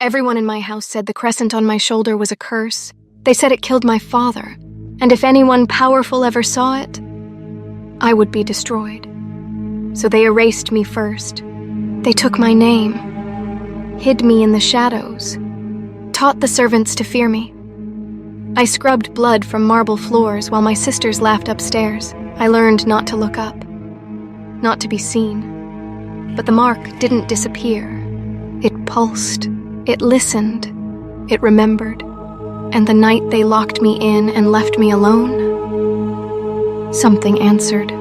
Everyone in my house said the crescent on my shoulder was a curse. They said it killed my father, and if anyone powerful ever saw it, I would be destroyed. So they erased me first. They took my name, hid me in the shadows, taught the servants to fear me. I scrubbed blood from marble floors while my sisters laughed upstairs. I learned not to look up, not to be seen. But the mark didn't disappear. It pulsed, it listened, it remembered. And the night they locked me in and left me alone, something answered.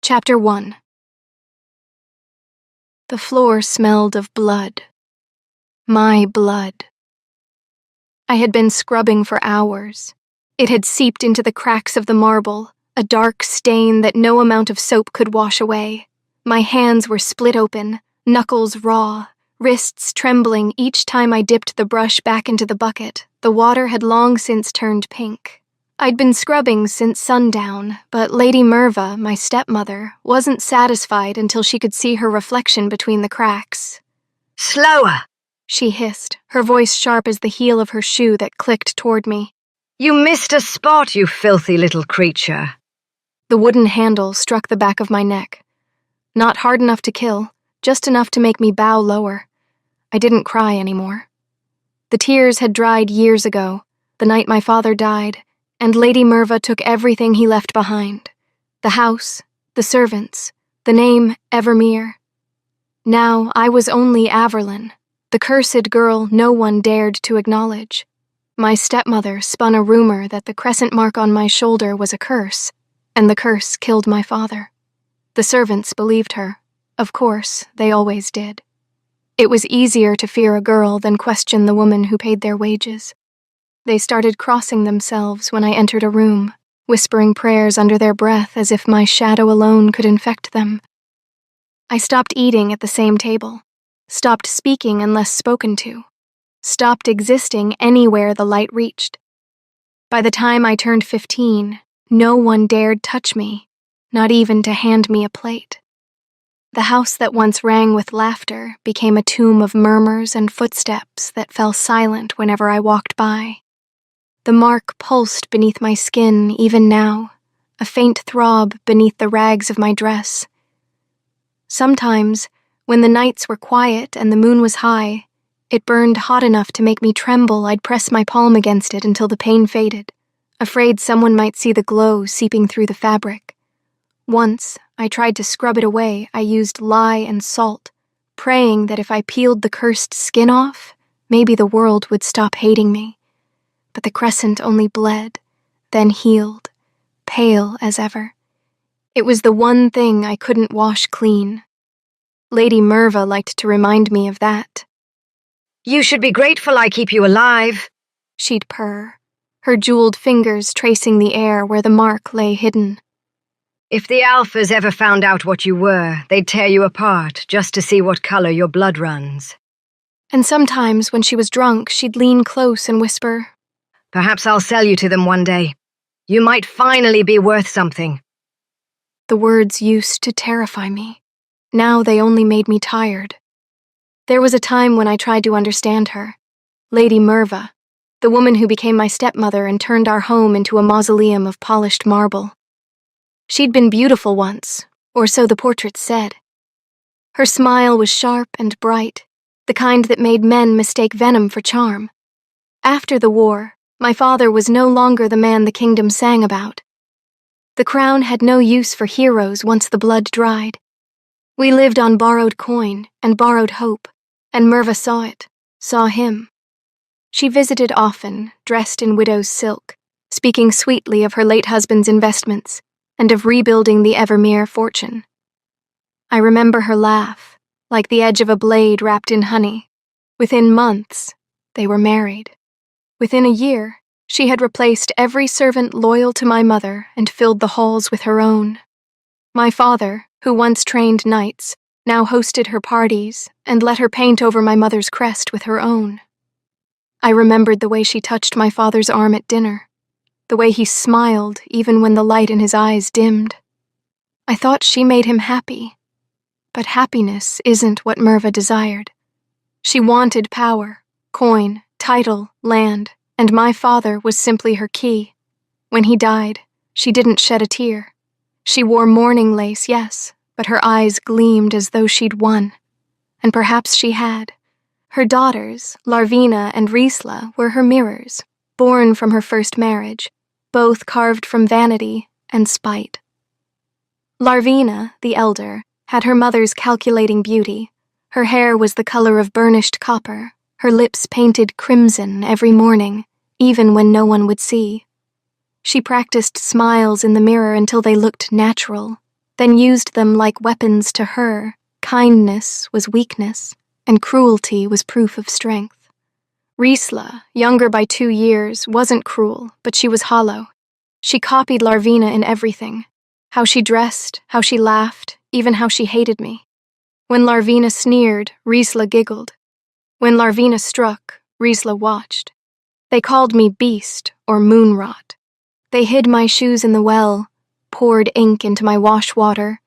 Chapter 1. The floor smelled of blood. My blood. I had been scrubbing for hours. It had seeped into the cracks of the marble, a dark stain that no amount of soap could wash away. My hands were split open, knuckles raw, wrists trembling each time I dipped the brush back into the bucket. The water had long since turned pink. I'd been scrubbing since sundown, but Lady Merva, my stepmother, wasn't satisfied until she could see her reflection between the cracks. "Slower!" she hissed, her voice sharp as the heel of her shoe that clicked toward me. "You missed a spot, you filthy little creature." The wooden handle struck the back of my neck. Not hard enough to kill, just enough to make me bow lower. I didn't cry anymore. The tears had dried years ago, the night my father died, and Lady Merva took everything he left behind. The house, the servants, the name Evermere. Now I was only Averlyn, the cursed girl no one dared to acknowledge. My stepmother spun a rumor that the crescent mark on my shoulder was a curse, and the curse killed my father. The servants believed her. Of course, they always did. It was easier to fear a girl than question the woman who paid their wages. They started crossing themselves when I entered a room, whispering prayers under their breath as if my shadow alone could infect them. I stopped eating at the same table, stopped speaking unless spoken to, stopped existing anywhere the light reached. By the time I turned 15, no one dared touch me, not even to hand me a plate. The house that once rang with laughter became a tomb of murmurs and footsteps that fell silent whenever I walked by. The mark pulsed beneath my skin even now, a faint throb beneath the rags of my dress. Sometimes, when the nights were quiet and the moon was high, it burned hot enough to make me tremble. I'd press my palm against it until the pain faded, afraid someone might see the glow seeping through the fabric. Once, I tried to scrub it away. I used lye and salt, praying that if I peeled the cursed skin off, maybe the world would stop hating me. But the crescent only bled, then healed, pale as ever. It was the one thing I couldn't wash clean. Lady Merva liked to remind me of that. "You should be grateful I keep you alive," she'd purr, her jeweled fingers tracing the air where the mark lay hidden. "If the Alphas ever found out what you were, they'd tear you apart just to see what color your blood runs." And sometimes when she was drunk, she'd lean close and whisper, "Perhaps I'll sell you to them one day. You might finally be worth something." The words used to terrify me. Now they only made me tired. There was a time when I tried to understand her. Lady Merva, the woman who became my stepmother and turned our home into a mausoleum of polished marble. She'd been beautiful once, or so the portraits said. Her smile was sharp and bright, the kind that made men mistake venom for charm. After the war, my father was no longer the man the kingdom sang about. The crown had no use for heroes once the blood dried. We lived on borrowed coin and borrowed hope, and Merva saw it, saw him. She visited often, dressed in widow's silk, speaking sweetly of her late husband's investments and of rebuilding the Evermere fortune. I remember her laugh, like the edge of a blade wrapped in honey. Within months, they were married. Within a year, she had replaced every servant loyal to my mother and filled the halls with her own. My father, who once trained knights, now hosted her parties and let her paint over my mother's crest with her own. I remembered the way she touched my father's arm at dinner, the way he smiled even when the light in his eyes dimmed. I thought she made him happy. But happiness isn't what Merva desired. She wanted power, coin, title, land, and my father was simply her key. When he died, she didn't shed a tear. She wore mourning lace, yes, but her eyes gleamed as though she'd won. And perhaps she had. Her daughters, Larvina and Riesla, were her mirrors, born from her first marriage, both carved from vanity and spite. Larvina, the elder, had her mother's calculating beauty. Her hair was the color of burnished copper, her lips painted crimson every morning, even when no one would see. She practiced smiles in the mirror until they looked natural, then used them like weapons to her. Kindness was weakness, and cruelty was proof of strength. Riesla, younger by 2 years, wasn't cruel, but she was hollow. She copied Larvina in everything. How she dressed, how she laughed, even how she hated me. When Larvina sneered, Riesla giggled. When Larvina struck, Riesla watched. They called me beast or moonrot. They hid my shoes in the well, poured ink into my wash water,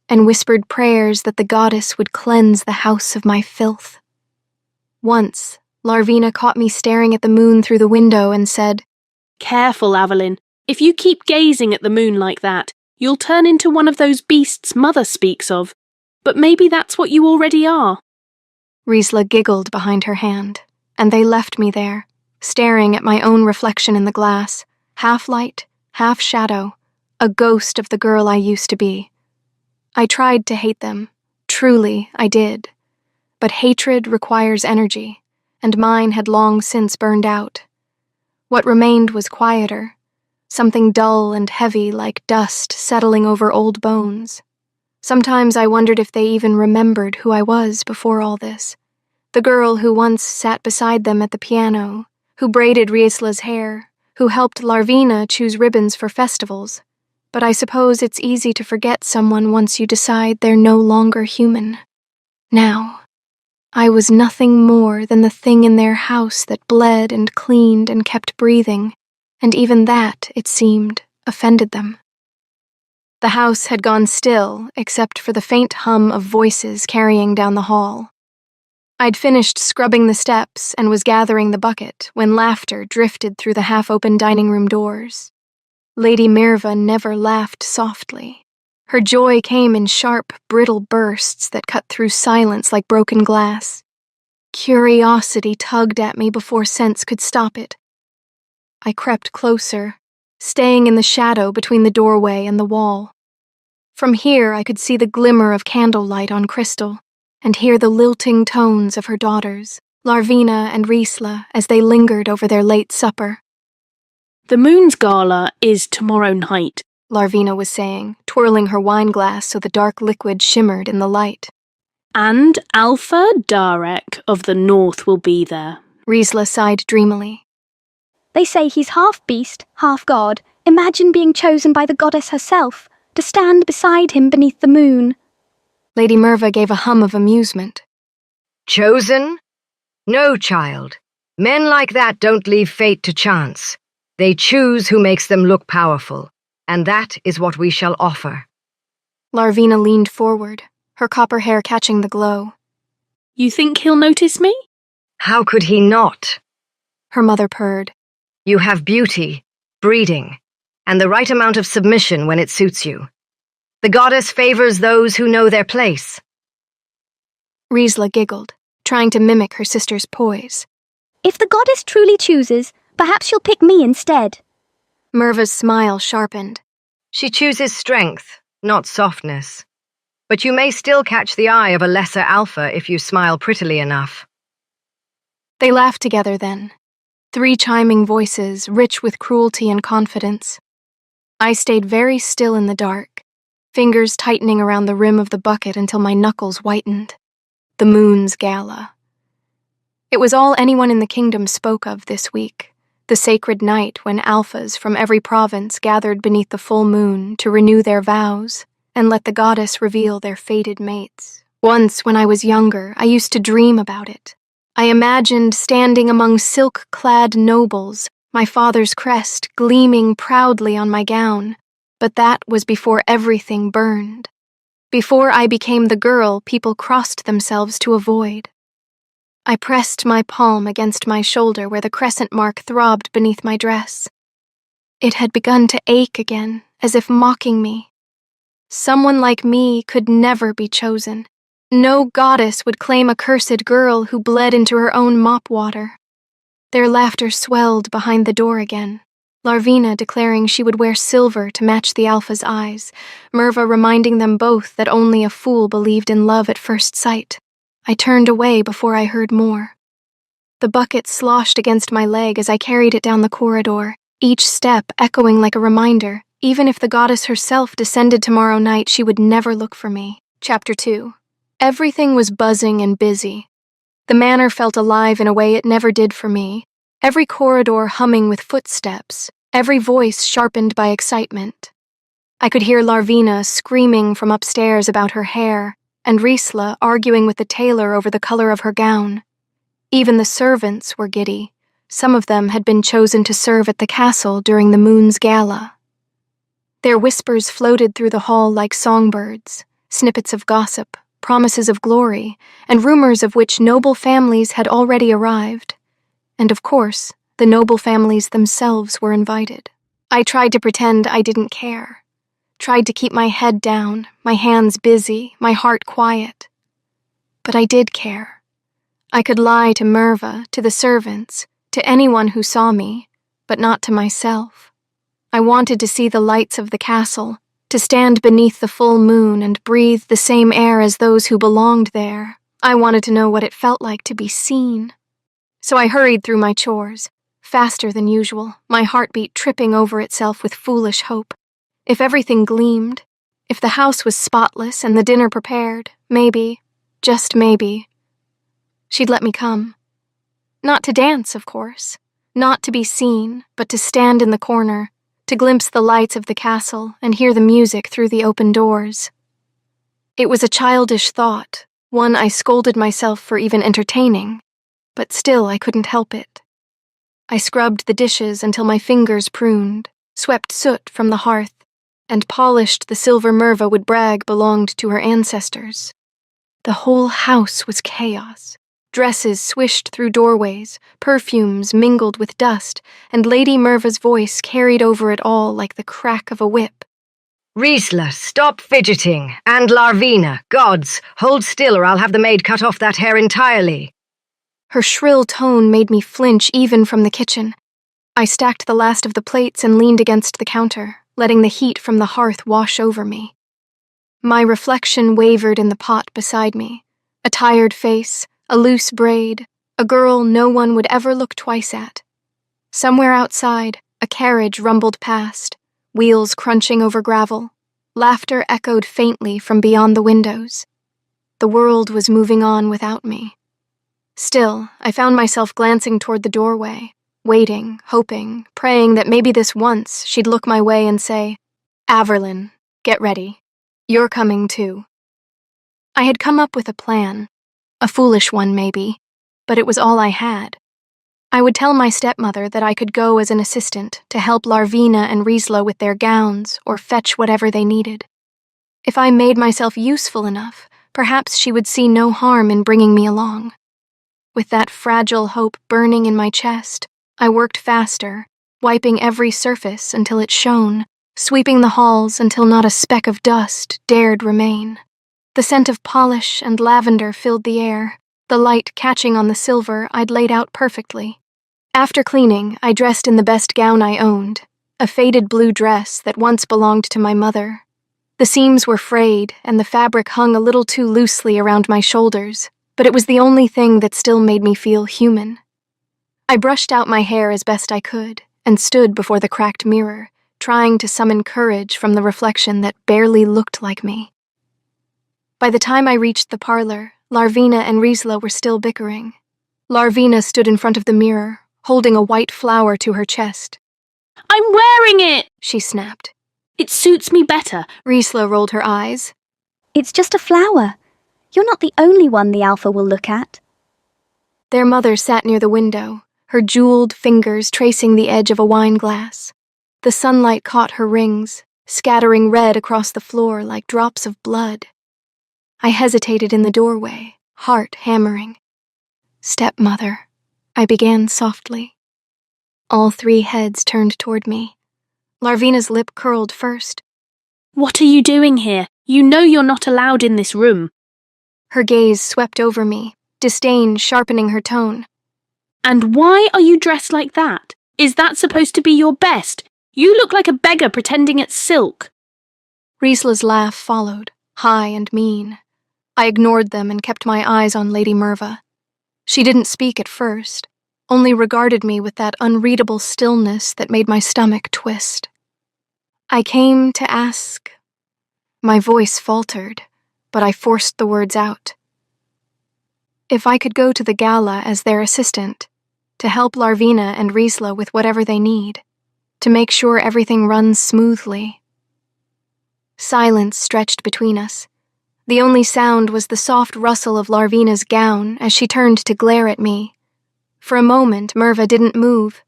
and whispered prayers that the goddess would cleanse the house of my filth. Once, Larvina caught me staring at the moon through the window and said, "Careful, Avalyn. If you keep gazing at the moon like that, you'll turn into one of those beasts Mother speaks of. But maybe that's what you already are." Riesla giggled behind her hand, and they left me there, staring at my own reflection in the glass, half light, half shadow, a ghost of the girl I used to be. I tried to hate them. Truly, I did. But hatred requires energy, and mine had long since burned out. What remained was quieter, something dull and heavy like dust settling over old bones. Sometimes I wondered if they even remembered who I was before all this. The girl who once sat beside them at the piano, who braided Riesla's hair, who helped Larvina choose ribbons for festivals. But I suppose it's easy to forget someone once you decide they're no longer human. Now, I was nothing more than the thing in their house that bled and cleaned and kept breathing, and even that, it seemed, offended them. The house had gone still, except for the faint hum of voices carrying down the hall. I'd finished scrubbing the steps and was gathering the bucket when laughter drifted through the half-open dining room doors. Lady Mirva never laughed softly. Her joy came in sharp, brittle bursts that cut through silence like broken glass. Curiosity tugged at me before sense could stop it. I crept closer, staying in the shadow between the doorway and the wall. From here I could see the glimmer of candlelight on crystal, and hear the lilting tones of her daughters, Larvina and Riesla, as they lingered over their late supper. "The moon's gala is tomorrow night," Larvina was saying, twirling her wine glass so the dark liquid shimmered in the light. "And Alpha Darek of the North will be there." Riesla sighed dreamily. They say he's half beast, half god. Imagine being chosen by the goddess herself, to stand beside him beneath the moon. Lady Mirva gave a hum of amusement. Chosen? No, child. Men like that don't leave fate to chance. They choose who makes them look powerful, and that is what we shall offer. Larvina leaned forward, her copper hair catching the glow. "You think he'll notice me?" How could he not? Her mother purred. You have beauty, breeding, and the right amount of submission when it suits you. The goddess favors those who know their place. Riesla giggled, trying to mimic her sister's poise. If the goddess truly chooses, perhaps she'll pick me instead. Mirva's smile sharpened. She chooses strength, not softness. But you may still catch the eye of a lesser alpha if you smile prettily enough. They laughed together then. 3 chiming voices, rich with cruelty and confidence. I stayed very still in the dark, fingers tightening around the rim of the bucket until my knuckles whitened. The moon's gala. It was all anyone in the kingdom spoke of this week, the sacred night when alphas from every province gathered beneath the full moon to renew their vows and let the goddess reveal their fated mates. Once, when I was younger, I used to dream about it. I imagined standing among silk-clad nobles, my father's crest gleaming proudly on my gown, but that was before everything burned. Before I became the girl people crossed themselves to avoid. I pressed my palm against my shoulder where the crescent mark throbbed beneath my dress. It had begun to ache again, as if mocking me. Someone like me could never be chosen. No goddess would claim a cursed girl who bled into her own mop water. Their laughter swelled behind the door again, Larvina declaring she would wear silver to match the Alpha's eyes, Merva reminding them both that only a fool believed in love at first sight. I turned away before I heard more. The bucket sloshed against my leg as I carried it down the corridor, each step echoing like a reminder. Even if the goddess herself descended tomorrow night, she would never look for me. Chapter 2. Everything was buzzing and busy. The manor felt alive in a way it never did for me, every corridor humming with footsteps, every voice sharpened by excitement. I could hear Larvina screaming from upstairs about her hair, and Risla arguing with the tailor over the color of her gown. Even the servants were giddy. Some of them had been chosen to serve at the castle during the moon's gala. Their whispers floated through the hall like songbirds, snippets of gossip, promises of glory, and rumors of which noble families had already arrived. And of course, the noble families themselves were invited. I tried to pretend I didn't care, tried to keep my head down, my hands busy, my heart quiet. But I did care. I could lie to Merva, to the servants, to anyone who saw me, but not to myself. I wanted to see the lights of the castle, to stand beneath the full moon and breathe the same air as those who belonged there. I wanted to know what it felt like to be seen. So I hurried through my chores, faster than usual, my heartbeat tripping over itself with foolish hope. If everything gleamed, if the house was spotless and the dinner prepared, maybe, just maybe, she'd let me come. Not to dance, of course, not to be seen, but to stand in the corner, to glimpse the lights of the castle and hear the music through the open doors. It was a childish thought, one I scolded myself for even entertaining, but still I couldn't help it. I scrubbed the dishes until my fingers pruned, swept soot from the hearth, and polished the silver Merva would brag belonged to her ancestors. The whole house was chaos. Dresses swished through doorways, perfumes mingled with dust, and Lady Merva's voice carried over it all like the crack of a whip. Risla, stop fidgeting. And Larvina, gods, hold still or I'll have the maid cut off that hair entirely. Her shrill tone made me flinch even from the kitchen. I stacked the last of the plates and leaned against the counter, letting the heat from the hearth wash over me. My reflection wavered in the pot beside me, a tired face, a loose braid, a girl no one would ever look twice at. Somewhere outside, a carriage rumbled past, wheels crunching over gravel. Laughter echoed faintly from beyond the windows. The world was moving on without me. Still, I found myself glancing toward the doorway, waiting, hoping, praying that maybe this once she'd look my way and say, "Averlin, get ready. You're coming too." I had come up with a plan. A foolish one, maybe, but it was all I had. I would tell my stepmother that I could go as an assistant to help Larvina and Risla with their gowns or fetch whatever they needed. If I made myself useful enough, perhaps she would see no harm in bringing me along. With that fragile hope burning in my chest, I worked faster, wiping every surface until it shone, sweeping the halls until not a speck of dust dared remain. The scent of polish and lavender filled the air, the light catching on the silver I'd laid out perfectly. After cleaning, I dressed in the best gown I owned, a faded blue dress that once belonged to my mother. The seams were frayed, and the fabric hung a little too loosely around my shoulders, but it was the only thing that still made me feel human. I brushed out my hair as best I could, and stood before the cracked mirror, trying to summon courage from the reflection that barely looked like me. By the time I reached the parlor, Larvina and Risla were still bickering. Larvina stood in front of the mirror, holding a white flower to her chest. "I'm wearing it!" she snapped. "It suits me better." Risla rolled her eyes. It's just a flower. You're not the only one the Alpha will look at. Their mother sat near the window, her jeweled fingers tracing the edge of a wine glass. The sunlight caught her rings, scattering red across the floor like drops of blood. I hesitated in the doorway, heart hammering. Stepmother, I began softly. All three heads turned toward me. Larvina's lip curled first. What are you doing here? You know you're not allowed in this room. Her gaze swept over me, disdain sharpening her tone. And why are you dressed like that? Is that supposed to be your best? You look like a beggar pretending it's silk. Riesla's laugh followed, high and mean. I ignored them and kept my eyes on Lady Merva. She didn't speak at first, only regarded me with that unreadable stillness that made my stomach twist. I came to ask. My voice faltered, but I forced the words out. If I could go to the gala as their assistant, to help Larvina and Riesla with whatever they need, to make sure everything runs smoothly. Silence stretched between us. The only sound was the soft rustle of Larvina's gown as she turned to glare at me. For a moment, Merva didn't move.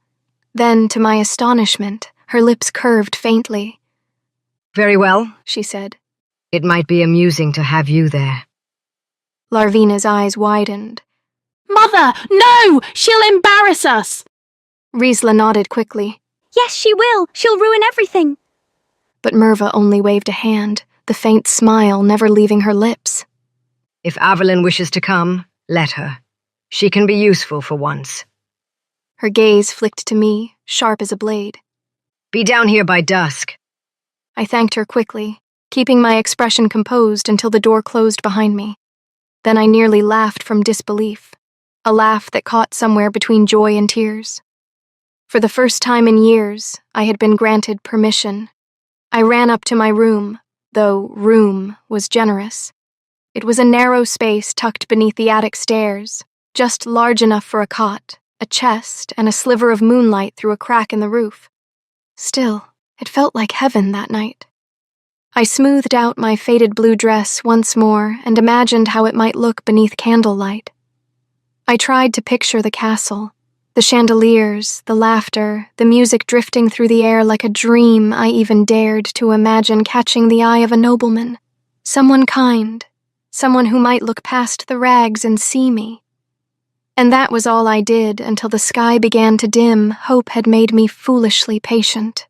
Then, to my astonishment, her lips curved faintly. Very well, she said. It might be amusing to have you there. Larvina's eyes widened. Mother, no! She'll embarrass us! Riesla nodded quickly. Yes, she will. She'll ruin everything. But Merva only waved a hand, the faint smile never leaving her lips. If Averlin wishes to come, let her. She can be useful for once. Her gaze flicked to me, sharp as a blade. Be down here by dusk. I thanked her quickly, keeping my expression composed until the door closed behind me. Then I nearly laughed from disbelief, a laugh that caught somewhere between joy and tears. For the first time in years, I had been granted permission. I ran up to my room, though room was generous. It was a narrow space tucked beneath the attic stairs, just large enough for a cot, a chest, and a sliver of moonlight through a crack in the roof. Still, it felt like heaven that night. I smoothed out my faded blue dress once more and imagined how it might look beneath candlelight. I tried to picture the castle, the chandeliers, the laughter, the music drifting through the air like a dream I even dared to imagine catching the eye of a nobleman, someone kind, someone who might look past the rags and see me. And that was all I did until the sky began to dim. Hope had made me foolishly patient.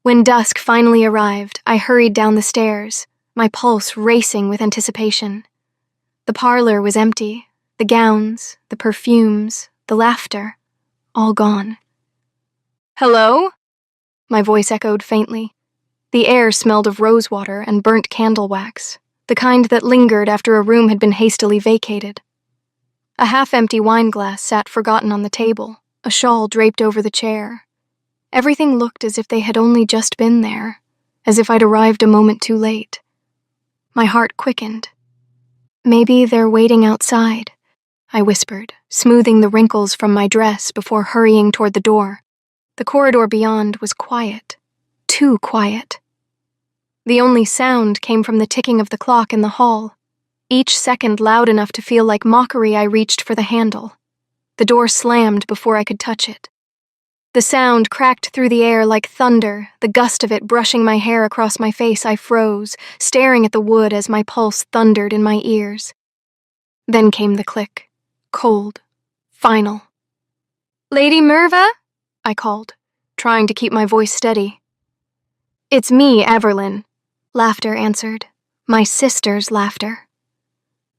When dusk finally arrived, I hurried down the stairs, my pulse racing with anticipation. The parlor was empty, the gowns, the perfumes, the laughter, all gone. "Hello?" My voice echoed faintly. The air smelled of rosewater and burnt candle wax, the kind that lingered after a room had been hastily vacated. A half-empty wineglass sat forgotten on the table, a shawl draped over the chair. Everything looked as if they had only just been there, as if I'd arrived a moment too late. My heart quickened. "Maybe they're waiting outside," I whispered, smoothing the wrinkles from my dress before hurrying toward the door. The corridor beyond was quiet, too quiet. The only sound came from the ticking of the clock in the hall, each second loud enough to feel like mockery. I reached for the handle. The door slammed before I could touch it. The sound cracked through the air like thunder, the gust of it brushing my hair across my face. I froze, staring at the wood as my pulse thundered in my ears. Then came the click, cold, final. "Lady Merva?" I called, trying to keep my voice steady. "It's me, Averlin," laughter answered, my sister's laughter.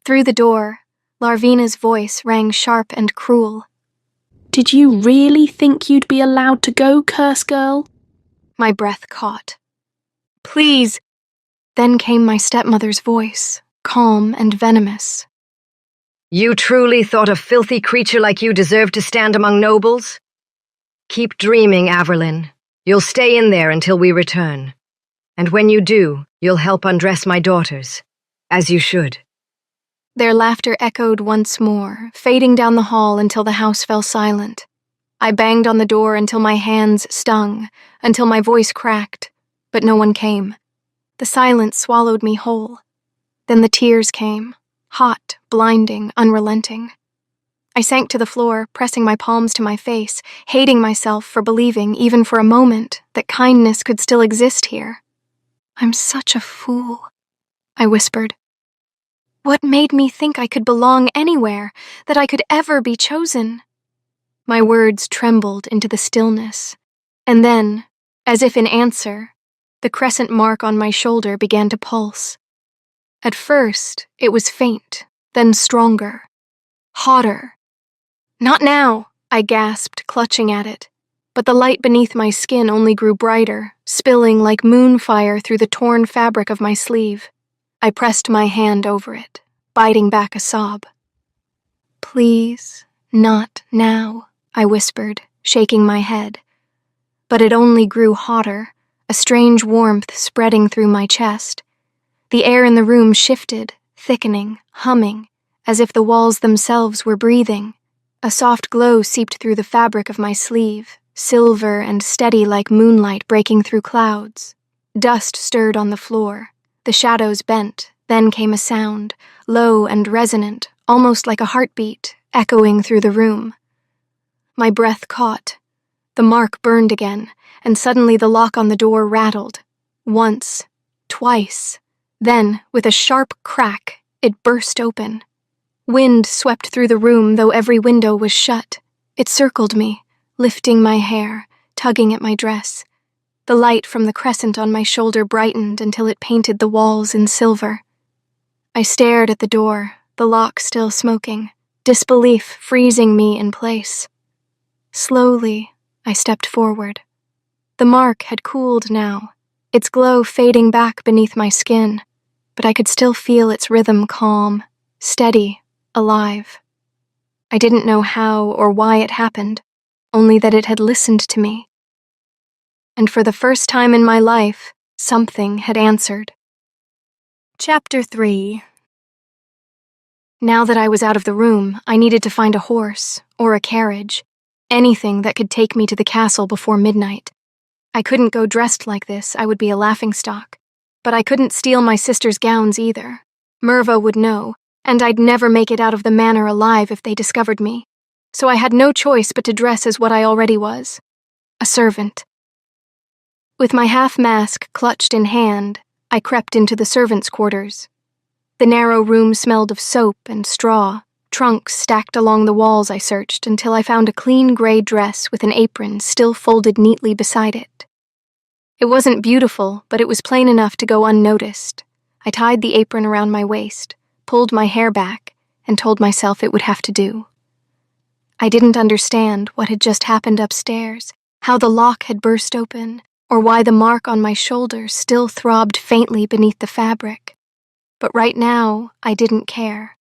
Through the door, Larvina's voice rang sharp and cruel. Did you really think you'd be allowed to go, curse girl? My breath caught. "Please." Then came my stepmother's voice, calm and venomous. You truly thought a filthy creature like you deserved to stand among nobles? Keep dreaming, Averlin. You'll stay in there until we return. And when you do, you'll help undress my daughters, as you should. Their laughter echoed once more, fading down the hall until the house fell silent. I banged on the door until my hands stung, until my voice cracked, but no one came. The silence swallowed me whole. Then the tears came, hot, blinding, unrelenting. I sank to the floor, pressing my palms to my face, hating myself for believing, even for a moment, that kindness could still exist here. "I'm such a fool," I whispered. What made me think I could belong anywhere, that I could ever be chosen? My words trembled into the stillness, and then, as if in answer, the crescent mark on my shoulder began to pulse. At first, it was faint, then stronger, hotter. Not now, I gasped, clutching at it, but the light beneath my skin only grew brighter, spilling like moonfire through the torn fabric of my sleeve. I pressed my hand over it, biting back a sob. "Please, not now," I whispered, shaking my head. But it only grew hotter, a strange warmth spreading through my chest. The air in the room shifted, thickening, humming, as if the walls themselves were breathing. A soft glow seeped through the fabric of my sleeve, silver and steady like moonlight breaking through clouds. Dust stirred on the floor. The shadows bent. Then came a sound, low and resonant, almost like a heartbeat, echoing through the room. My breath caught. The mark burned again, and suddenly the lock on the door rattled. Once, twice. Then, with a sharp crack, it burst open. Wind swept through the room, though every window was shut. It circled me, lifting my hair, tugging at my dress. The light from the crescent on my shoulder brightened until it painted the walls in silver. I stared at the door, the lock still smoking, disbelief freezing me in place. Slowly, I stepped forward. The mark had cooled now, its glow fading back beneath my skin, but I could still feel its rhythm calm, steady, alive. I didn't know how or why it happened, only that it had listened to me. And for the first time in my life, something had answered. Chapter 3. Now that I was out of the room, I needed to find a horse, or a carriage, anything that could take me to the castle before midnight. I couldn't go dressed like this, I would be a laughingstock. But I couldn't steal my sister's gowns either. Merva would know, and I'd never make it out of the manor alive if they discovered me. So I had no choice but to dress as what I already was, a servant. With my half-mask clutched in hand, I crept into the servants' quarters. The narrow room smelled of soap and straw. Trunks stacked along the walls I searched until I found a clean gray dress with an apron still folded neatly beside it. It wasn't beautiful, but it was plain enough to go unnoticed. I tied the apron around my waist, pulled my hair back, and told myself it would have to do. I didn't understand what had just happened upstairs, how the lock had burst open, or why the mark on my shoulder still throbbed faintly beneath the fabric. But right now, I didn't care.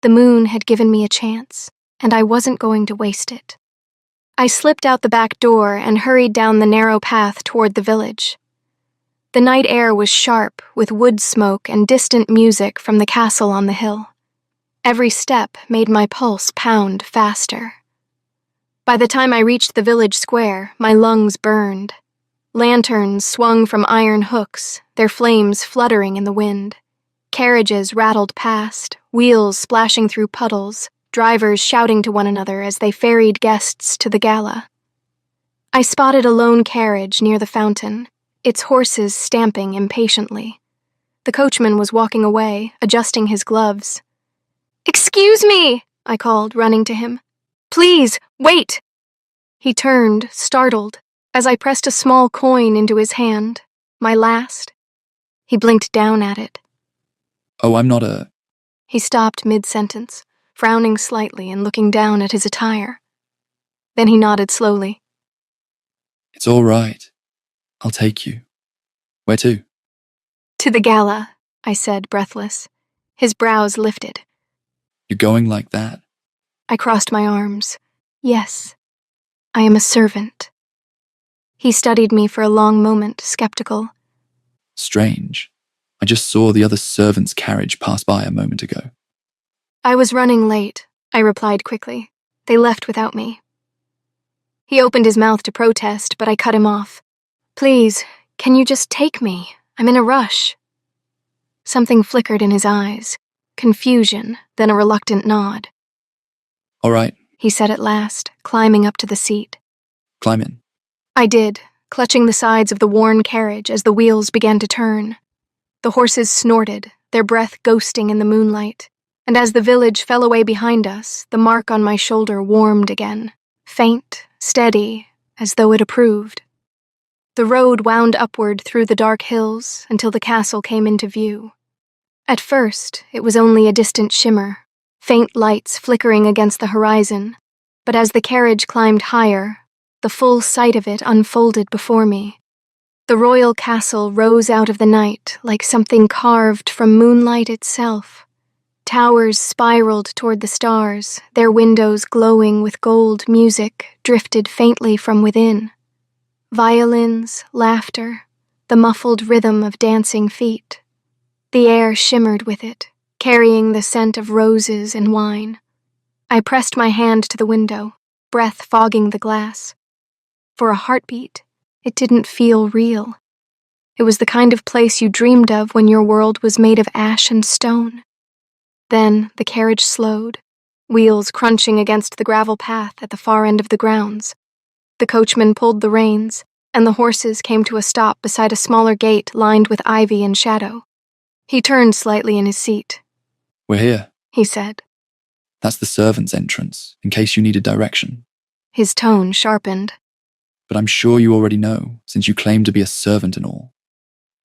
The moon had given me a chance, and I wasn't going to waste it. I slipped out the back door and hurried down the narrow path toward the village. The night air was sharp, with wood smoke and distant music from the castle on the hill. Every step made my pulse pound faster. By the time I reached the village square, my lungs burned. Lanterns swung from iron hooks, their flames fluttering in the wind. Carriages rattled past, wheels splashing through puddles, drivers shouting to one another as they ferried guests to the gala. I spotted a lone carriage near the fountain, its horses stamping impatiently. The coachman was walking away, adjusting his gloves. "Excuse me," I called, running to him. "Please, wait." He turned, startled, as I pressed a small coin into his hand, my last. He blinked down at it. "Oh, I'm not a..." He stopped mid-sentence, frowning slightly and looking down at his attire. Then he nodded slowly. "It's all right. I'll take you. Where to?" "To the gala," I said, breathless. His brows lifted. "You're going like that?" I crossed my arms. "Yes, I am a servant." He studied me for a long moment, skeptical. "Strange. I just saw the other servant's carriage pass by a moment ago." "I was running late," I replied quickly. "They left without me." He opened his mouth to protest, but I cut him off. "Please, can you just take me? I'm in a rush." Something flickered in his eyes. Confusion, then a reluctant nod. "All right, He said at last, climbing up to the seat. climb in." I did, clutching the sides of the worn carriage as the wheels began to turn. The horses snorted, their breath ghosting in the moonlight. And as the village fell away behind us, the mark on my shoulder warmed again, faint, steady, as though it approved. The road wound upward through the dark hills until the castle came into view. At first, it was only a distant shimmer, faint lights flickering against the horizon, but as the carriage climbed higher, the full sight of it unfolded before me. The royal castle rose out of the night like something carved from moonlight itself. Towers spiraled toward the stars, their windows glowing with gold music drifted faintly from within. Violins, laughter, the muffled rhythm of dancing feet. The air shimmered with it, carrying the scent of roses and wine. I pressed my hand to the window, breath fogging the glass. For a heartbeat, it didn't feel real. It was the kind of place you dreamed of when your world was made of ash and stone. Then the carriage slowed, wheels crunching against the gravel path at the far end of the grounds. The coachman pulled the reins, and the horses came to a stop beside a smaller gate lined with ivy and shadow. He turned slightly in his seat. "We're here," he said. "That's the servants' entrance, in case you needed direction. His tone sharpened. But I'm sure you already know, since you claim to be a servant and all."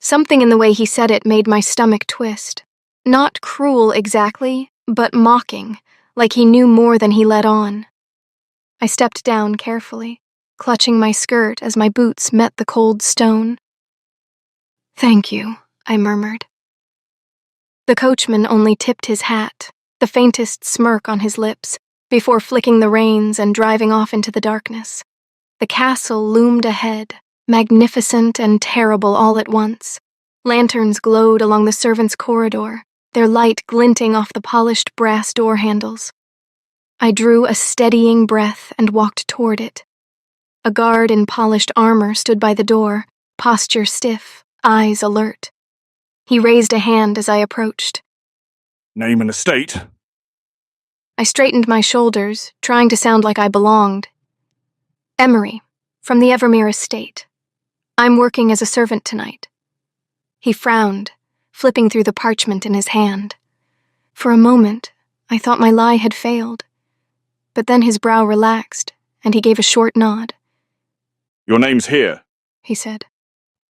Something in the way he said it made my stomach twist. Not cruel exactly, but mocking, like he knew more than he let on. I stepped down carefully, clutching my skirt as my boots met the cold stone. "Thank you," I murmured. The coachman only tipped his hat, the faintest smirk on his lips, before flicking the reins and driving off into the darkness. The castle loomed ahead, magnificent and terrible all at once. Lanterns glowed along the servants' corridor, their light glinting off the polished brass door handles. I drew a steadying breath and walked toward it. A guard in polished armor stood by the door, posture stiff, eyes alert. He raised a hand as I approached. "Name and estate?" I straightened my shoulders, trying to sound like I belonged. "Emery, from the Evermere estate. I'm working as a servant tonight." He frowned, flipping through the parchment in his hand. For a moment, I thought my lie had failed. But then his brow relaxed, and he gave a short nod. "Your name's here," he said.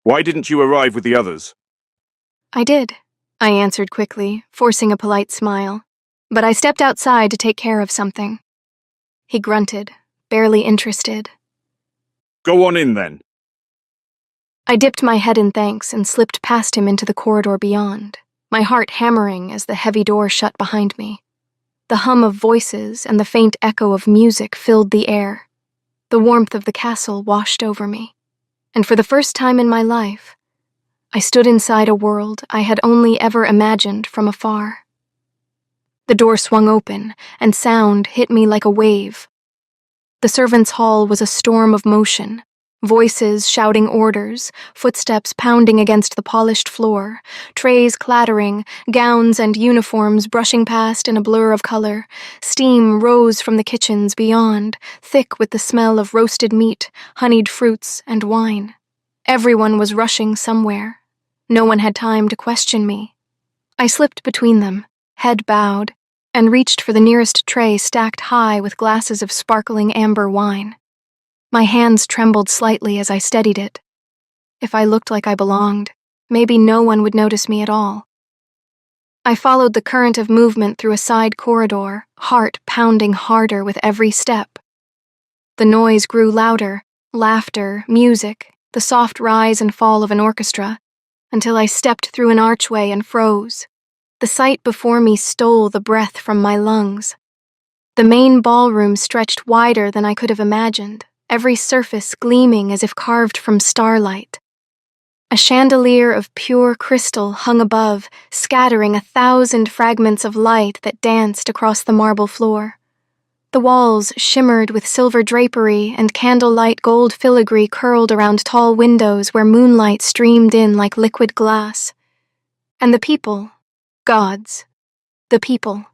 "Why didn't you arrive with the others?" "I did," I answered quickly, forcing a polite smile. "But I stepped outside to take care of something." He grunted, barely interested. "Go on in, then." I dipped my head in thanks and slipped past him into the corridor beyond, my heart hammering as the heavy door shut behind me. The hum of voices and the faint echo of music filled the air. The warmth of the castle washed over me. And for the first time in my life, I stood inside a world I had only ever imagined from afar. The door swung open, and sound hit me like a wave. The servants' hall was a storm of motion. Voices shouting orders, footsteps pounding against the polished floor, trays clattering, gowns and uniforms brushing past in a blur of color. Steam rose from the kitchens beyond, thick with the smell of roasted meat, honeyed fruits, and wine. Everyone was rushing somewhere. No one had time to question me. I slipped between them, head bowed, and reached for the nearest tray stacked high with glasses of sparkling amber wine. My hands trembled slightly as I steadied it. If I looked like I belonged, maybe no one would notice me at all. I followed the current of movement through a side corridor, heart pounding harder with every step. The noise grew louder, laughter, music, the soft rise and fall of an orchestra, until I stepped through an archway and froze. The sight before me stole the breath from my lungs. The main ballroom stretched wider than I could have imagined, every surface gleaming as if carved from starlight. A chandelier of pure crystal hung above, scattering 1,000 fragments of light that danced across the marble floor. The walls shimmered with silver drapery, and candlelight gold filigree curled around tall windows where moonlight streamed in like liquid glass. And the people, gods, the people.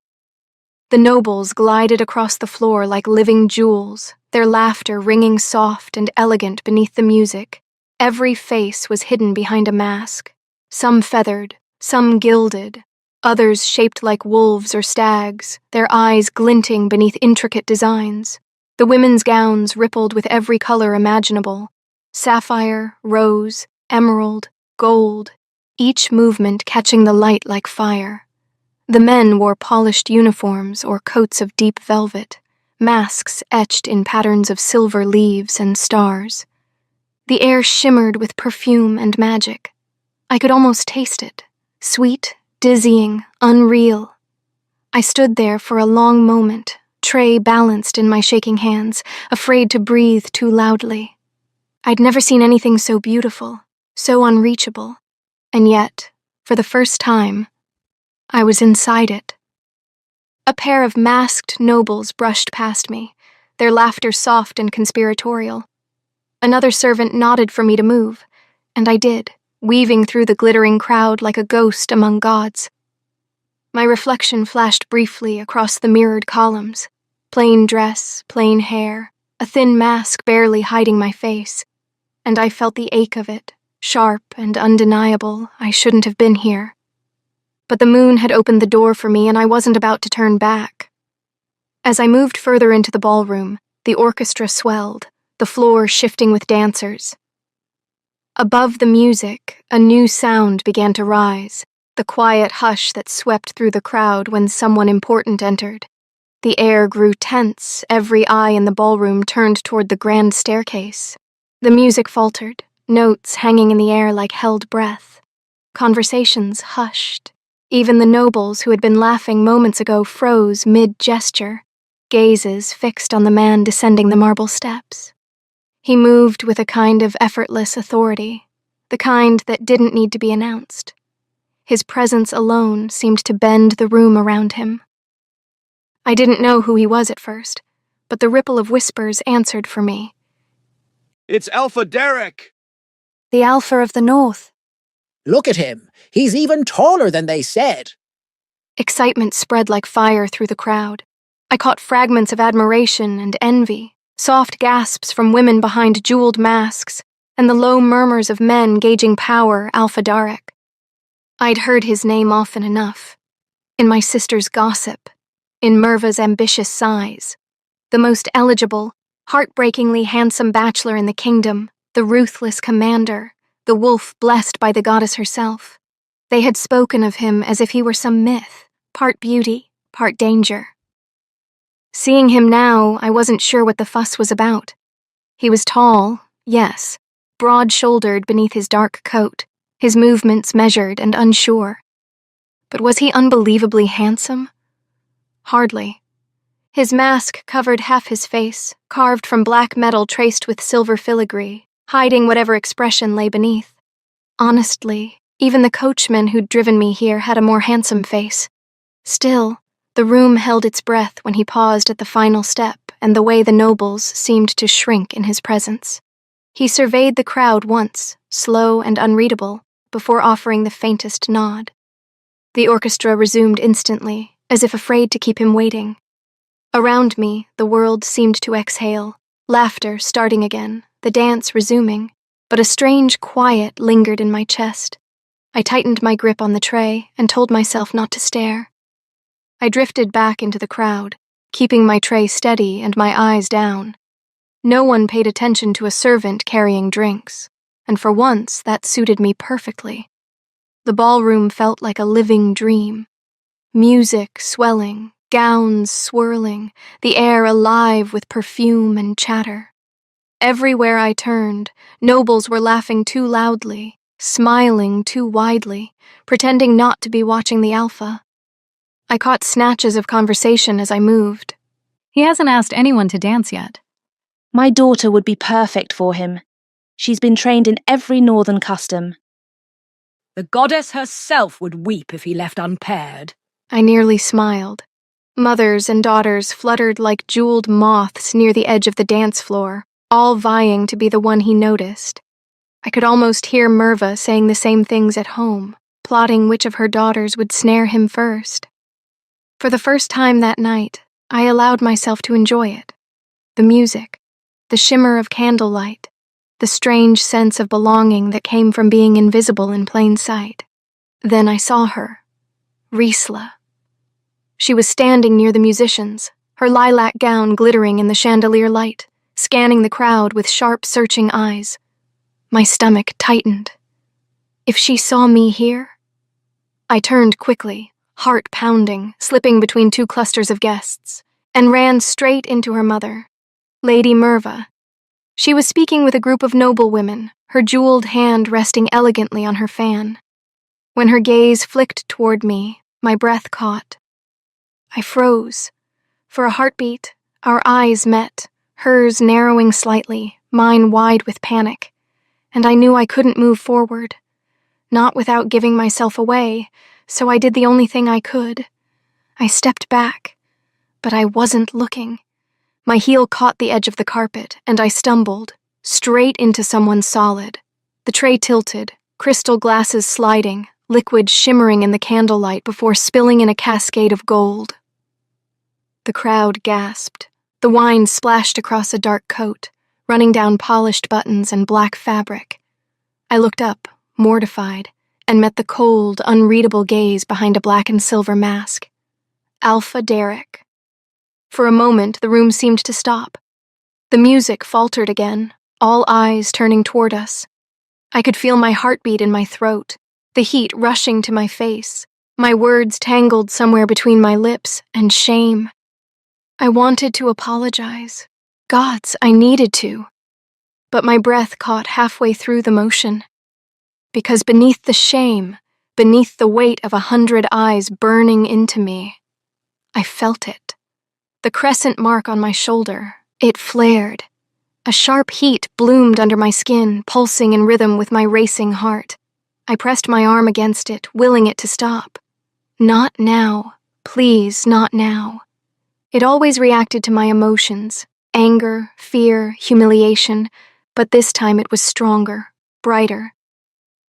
The nobles glided across the floor like living jewels, their laughter ringing soft and elegant beneath the music. Every face was hidden behind a mask, some feathered, some gilded, Others shaped like wolves or stags, their eyes glinting beneath intricate designs. The women's gowns rippled with every color imaginable: sapphire, rose, emerald, gold, each movement catching the light like fire. The men wore polished uniforms or coats of deep velvet, masks etched in patterns of silver leaves and stars. The air shimmered with perfume and magic. I could almost taste it, sweet, dizzying, unreal. I stood there for a long moment, tray balanced in my shaking hands, afraid to breathe too loudly. I'd never seen anything so beautiful, so unreachable, and yet, for the first time, I was inside it. A pair of masked nobles brushed past me, their laughter soft and conspiratorial. Another servant nodded for me to move, and I did, weaving through the glittering crowd like a ghost among gods. My reflection flashed briefly across the mirrored columns. Plain dress, plain hair, a thin mask barely hiding my face, and I felt the ache of it, sharp and undeniable. I shouldn't have been here. But the moon had opened the door for me, and I wasn't about to turn back. As I moved further into the ballroom, the orchestra swelled, the floor shifting with dancers. Above the music, a new sound began to rise, the quiet hush that swept through the crowd when someone important entered. The air grew tense, every eye in the ballroom turned toward the grand staircase. The music faltered, notes hanging in the air like held breath. Conversations hushed. Even the nobles who had been laughing moments ago froze mid-gesture, gazes fixed on the man descending the marble steps. He moved with a kind of effortless authority, the kind that didn't need to be announced. His presence alone seemed to bend the room around him. I didn't know who he was at first, but the ripple of whispers answered for me. It's Alpha Derek! The Alpha of the North. Look at him. He's even taller than they said. Excitement spread like fire through the crowd. I caught fragments of admiration and envy, soft gasps from women behind jeweled masks, and the low murmurs of men gauging power. Alpha Derek. I'd heard his name often enough. In my sister's gossip, in Merva's ambitious sighs. The most eligible, heartbreakingly handsome bachelor in the kingdom, the ruthless commander, the wolf blessed by the goddess herself. They had spoken of him as if he were some myth, part beauty, part danger. Seeing him now, I wasn't sure what the fuss was about. He was tall, yes, broad-shouldered beneath his dark coat, his movements measured and unsure. But was he unbelievably handsome? Hardly. His mask covered half his face, carved from black metal traced with silver filigree, hiding whatever expression lay beneath. Honestly, even the coachman who'd driven me here had a more handsome face. Still, the room held its breath when he paused at the final step, and the way the nobles seemed to shrink in his presence. He surveyed the crowd once, slow and unreadable, before offering the faintest nod. The orchestra resumed instantly, as if afraid to keep him waiting. Around me, the world seemed to exhale, laughter starting again, the dance resuming, but a strange quiet lingered in my chest. I tightened my grip on the tray and told myself not to stare. I drifted back into the crowd, keeping my tray steady and my eyes down. No one paid attention to a servant carrying drinks, and for once that suited me perfectly. The ballroom felt like a living dream. Music swelling, gowns swirling, the air alive with perfume and chatter. Everywhere I turned, nobles were laughing too loudly, smiling too widely, pretending not to be watching the Alpha. I caught snatches of conversation as I moved. He hasn't asked anyone to dance yet. My daughter would be perfect for him. She's been trained in every northern custom. The goddess herself would weep if he left unpaired. I nearly smiled. Mothers and daughters fluttered like jeweled moths near the edge of the dance floor, all vying to be the one he noticed. I could almost hear Merva saying the same things at home, plotting which of her daughters would snare him first. For the first time that night, I allowed myself to enjoy it. The music, the shimmer of candlelight, the strange sense of belonging that came from being invisible in plain sight. Then I saw her, Riesla. She was standing near the musicians, her lilac gown glittering in the chandelier light, scanning the crowd with sharp, searching eyes. My stomach tightened. If she saw me here? I turned quickly, heart pounding, slipping between two clusters of guests, and ran straight into her mother, Lady Merva. She was speaking with a group of noblewomen, her jeweled hand resting elegantly on her fan. When her gaze flicked toward me, my breath caught. I froze. For a heartbeat, our eyes met, hers narrowing slightly, mine wide with panic, and I knew I couldn't move forward. Not without giving myself away, so I did the only thing I could. I stepped back, but I wasn't looking. My heel caught the edge of the carpet, and I stumbled, straight into someone solid. The tray tilted, crystal glasses sliding, liquid shimmering in the candlelight before spilling in a cascade of gold. The crowd gasped. The wine splashed across a dark coat, running down polished buttons and black fabric. I looked up, mortified, and met the cold, unreadable gaze behind a black and silver mask. Alpha Derek. For a moment, the room seemed to stop. The music faltered again, all eyes turning toward us. I could feel my heartbeat in my throat, the heat rushing to my face, my words tangled somewhere between my lips, and shame. I wanted to apologize. Gods, I needed to. But my breath caught halfway through the motion. Because beneath the shame, beneath the weight of 100 eyes burning into me, I felt it. The crescent mark on my shoulder, it flared. A sharp heat bloomed under my skin, pulsing in rhythm with my racing heart. I pressed my arm against it, willing it to stop. Not now. Please, not now. It always reacted to my emotions, anger, fear, humiliation, but this time it was stronger, brighter.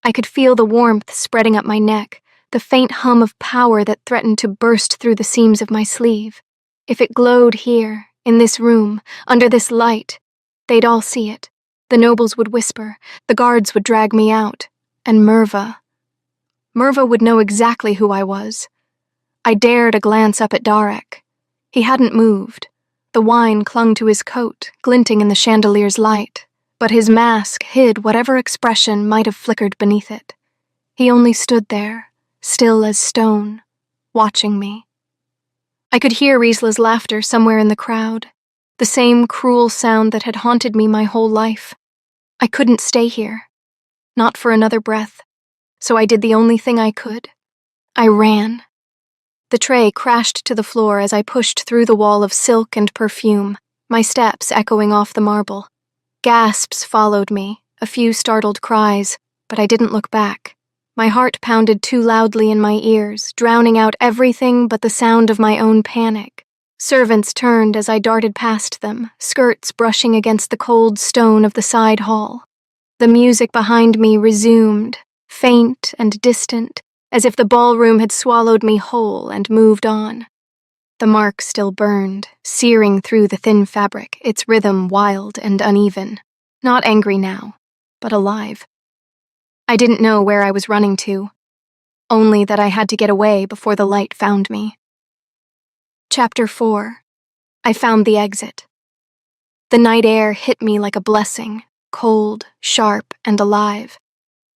I could feel the warmth spreading up my neck, the faint hum of power that threatened to burst through the seams of my sleeve. If it glowed here, in this room, under this light, they'd all see it. The nobles would whisper, the guards would drag me out, and Merva would know exactly who I was. I dared a glance up at Darek. He hadn't moved. The wine clung to his coat, glinting in the chandelier's light, but his mask hid whatever expression might have flickered beneath it. He only stood there, still as stone, watching me. I could hear Riesla's laughter somewhere in the crowd, the same cruel sound that had haunted me my whole life. I couldn't stay here, not for another breath, so I did the only thing I could. I ran. The tray crashed to the floor as I pushed through the wall of silk and perfume, my steps echoing off the marble. Gasps followed me, a few startled cries, but I didn't look back. My heart pounded too loudly in my ears, drowning out everything but the sound of my own panic. Servants turned as I darted past them, skirts brushing against the cold stone of the side hall. The music behind me resumed, faint and distant, as if the ballroom had swallowed me whole and moved on. The mark still burned, searing through the thin fabric, its rhythm wild and uneven. Not angry now, but alive. I didn't know where I was running to, only that I had to get away before the light found me. Chapter 4. I found the exit. The night air hit me like a blessing, cold, sharp, and alive.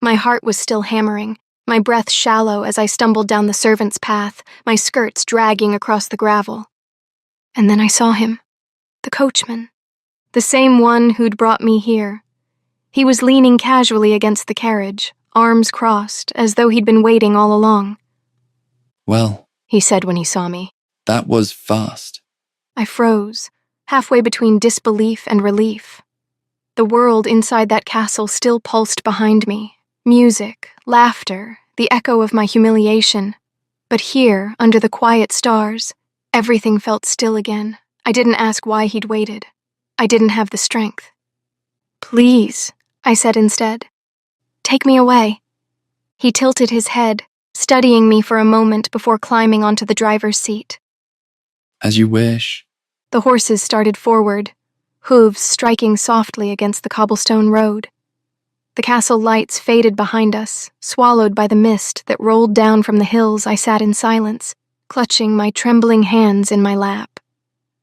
My heart was still hammering, my breath shallow as I stumbled down the servants' path, my skirts dragging across the gravel. And then I saw him, the coachman, the same one who'd brought me here. He was leaning casually against the carriage, arms crossed, as though he'd been waiting all along. Well, he said when he saw me. That was fast. I froze, halfway between disbelief and relief. The world inside that castle still pulsed behind me. Music, laughter, the echo of my humiliation. But here, under the quiet stars, everything felt still again. I didn't ask why he'd waited. I didn't have the strength. Please, I said instead. Take me away. He tilted his head, studying me for a moment before climbing onto the driver's seat. As you wish. The horses started forward, hooves striking softly against the cobblestone road. The castle lights faded behind us, swallowed by the mist that rolled down from the hills. I sat in silence, clutching my trembling hands in my lap.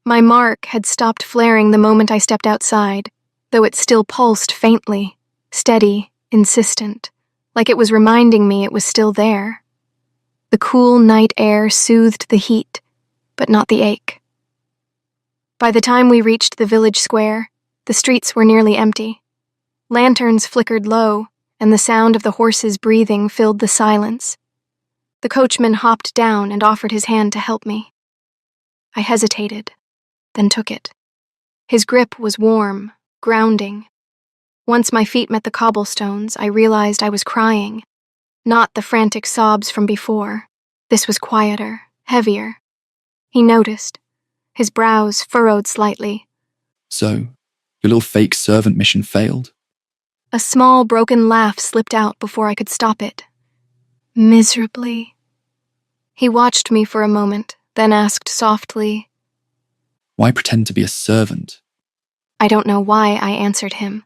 My mark had stopped flaring the moment I stepped outside, though it still pulsed faintly, steady, insistent, like it was reminding me it was still there. The cool night air soothed the heat, but not the ache. By the time we reached the village square, the streets were nearly empty. Lanterns flickered low, and the sound of the horses' breathing filled the silence. The coachman hopped down and offered his hand to help me. I hesitated, then took it. His grip was warm, grounding. Once my feet met the cobblestones, I realized I was crying. Not the frantic sobs from before. This was quieter, heavier. He noticed. His brows furrowed slightly. So, your little fake servant mission failed? A small, broken laugh slipped out before I could stop it. Miserably. He watched me for a moment, then asked softly, Why pretend to be a servant? I don't know why I answered him.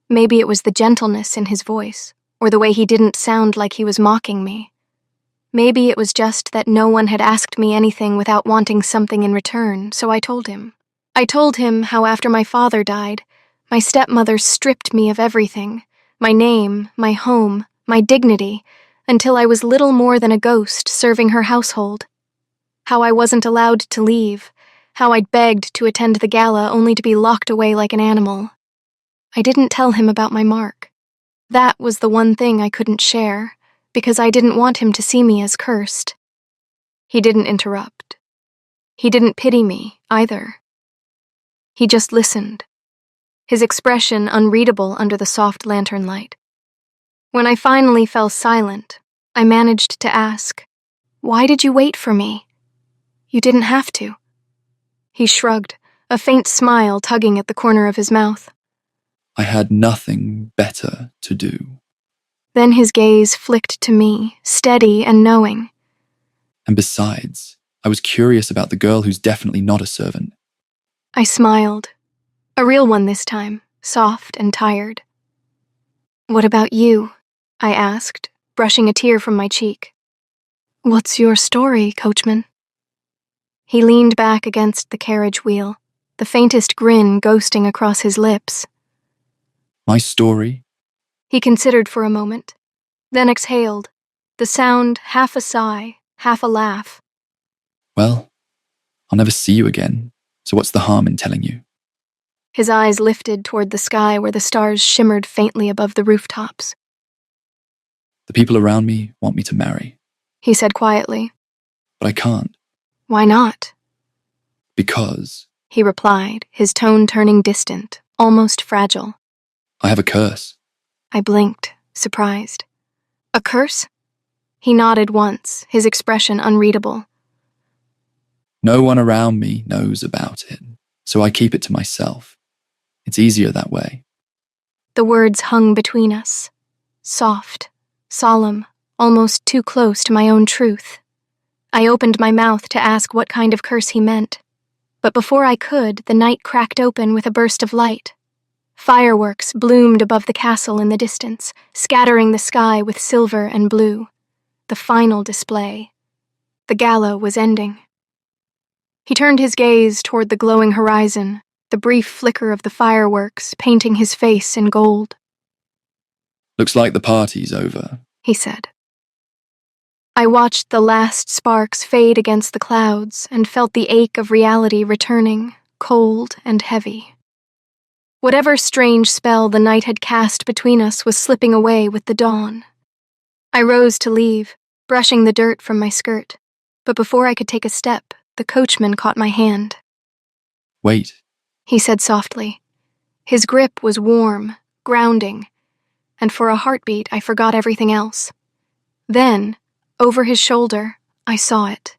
Maybe it was the gentleness in his voice, or the way he didn't sound like he was mocking me. Maybe it was just that no one had asked me anything without wanting something in return, so I told him. I told him how after my father died, my stepmother stripped me of everything, my name, my home, my dignity, until I was little more than a ghost serving her household. How I wasn't allowed to leave, how I'd begged to attend the gala only to be locked away like an animal. I didn't tell him about my mark. That was the one thing I couldn't share, because I didn't want him to see me as cursed. He didn't interrupt. He didn't pity me, either. He just listened, his expression unreadable under the soft lantern light. When I finally fell silent, I managed to ask, Why did you wait for me? You didn't have to. He shrugged, a faint smile tugging at the corner of his mouth. I had nothing better to do. Then his gaze flicked to me, steady and knowing. And besides, I was curious about the girl who's definitely not a servant. I smiled. A real one this time, soft and tired. What about you? I asked, brushing a tear from my cheek. What's your story, coachman? He leaned back against the carriage wheel, the faintest grin ghosting across his lips. My story? He considered for a moment, then exhaled, the sound half a sigh, half a laugh. Well, I'll never see you again, so what's the harm in telling you? His eyes lifted toward the sky where the stars shimmered faintly above the rooftops. The people around me want me to marry. He said quietly. But I can't. Why not? Because he replied, his tone turning distant, almost fragile. I have a curse. I blinked, surprised. A curse? He nodded once, his expression unreadable. No one around me knows about it, so I keep it to myself. It's easier that way. The words hung between us, soft, solemn, almost too close to my own truth. I opened my mouth to ask what kind of curse he meant, but before I could, the night cracked open with a burst of light. Fireworks bloomed above the castle in the distance, scattering the sky with silver and blue. The final display. The gala was ending. He turned his gaze toward the glowing horizon, the brief flicker of the fireworks painting his face in gold. Looks like the party's over, he said. I watched the last sparks fade against the clouds and felt the ache of reality returning, cold and heavy. Whatever strange spell the night had cast between us was slipping away with the dawn. I rose to leave, brushing the dirt from my skirt, but before I could take a step, the coachman caught my hand. Wait, he said softly. His grip was warm, grounding, and for a heartbeat I forgot everything else. Then, over his shoulder, I saw it.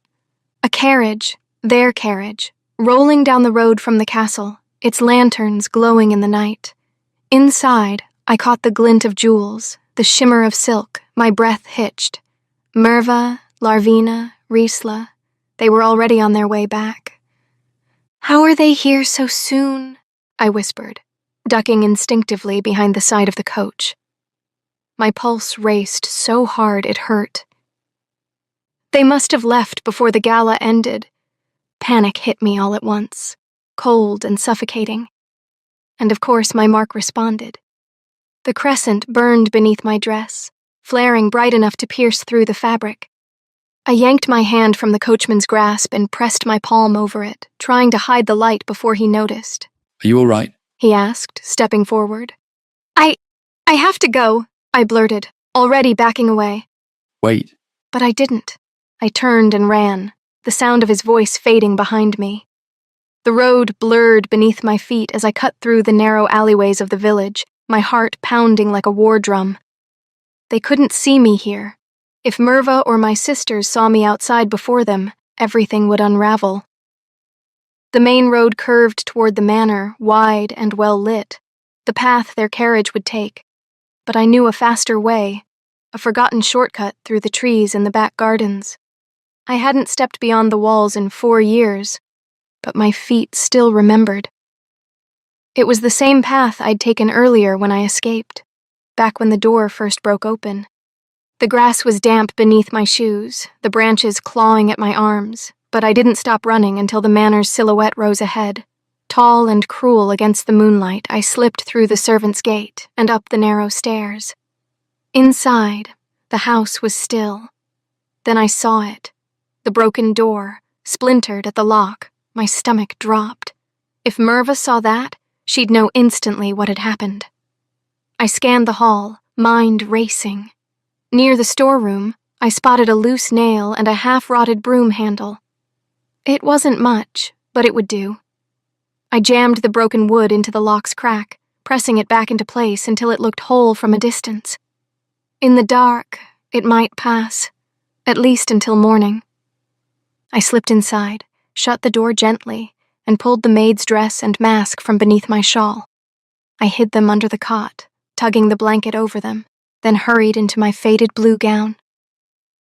A carriage, their carriage, rolling down the road from the castle, its lanterns glowing in the night. Inside, I caught the glint of jewels, the shimmer of silk, my breath hitched. Merva, Larvina, Riesla, they were already on their way back. How are they here so soon? I whispered, ducking instinctively behind the side of the coach. My pulse raced so hard it hurt. They must have left before the gala ended. Panic hit me all at once, cold and suffocating. And of course my mark responded. The crescent burned beneath my dress, flaring bright enough to pierce through the fabric. I yanked my hand from the coachman's grasp and pressed my palm over it, trying to hide the light before he noticed. Are you all right? He asked, stepping forward. I have to go, I blurted, already backing away. Wait. But I didn't. I turned and ran, the sound of his voice fading behind me. The road blurred beneath my feet as I cut through the narrow alleyways of the village, my heart pounding like a war drum. They couldn't see me here. If Merva or my sisters saw me outside before them, everything would unravel. The main road curved toward the manor, wide and well lit, the path their carriage would take. But I knew a faster way, a forgotten shortcut through the trees in the back gardens. I hadn't stepped beyond the walls in 4 years, but my feet still remembered. It was the same path I'd taken earlier when I escaped, back when the door first broke open. The grass was damp beneath my shoes, the branches clawing at my arms, but I didn't stop running until the manor's silhouette rose ahead. Tall and cruel against the moonlight, I slipped through the servants' gate and up the narrow stairs. Inside, the house was still. Then I saw it. The broken door, splintered at the lock. My stomach dropped. If Merva saw that, she'd know instantly what had happened. I scanned the hall, mind racing. Near the storeroom, I spotted a loose nail and a half-rotted broom handle. It wasn't much, but it would do. I jammed the broken wood into the lock's crack, pressing it back into place until it looked whole from a distance. In the dark, it might pass, at least until morning. I slipped inside, shut the door gently, and pulled the maid's dress and mask from beneath my shawl. I hid them under the cot, tugging the blanket over them, then hurried into my faded blue gown.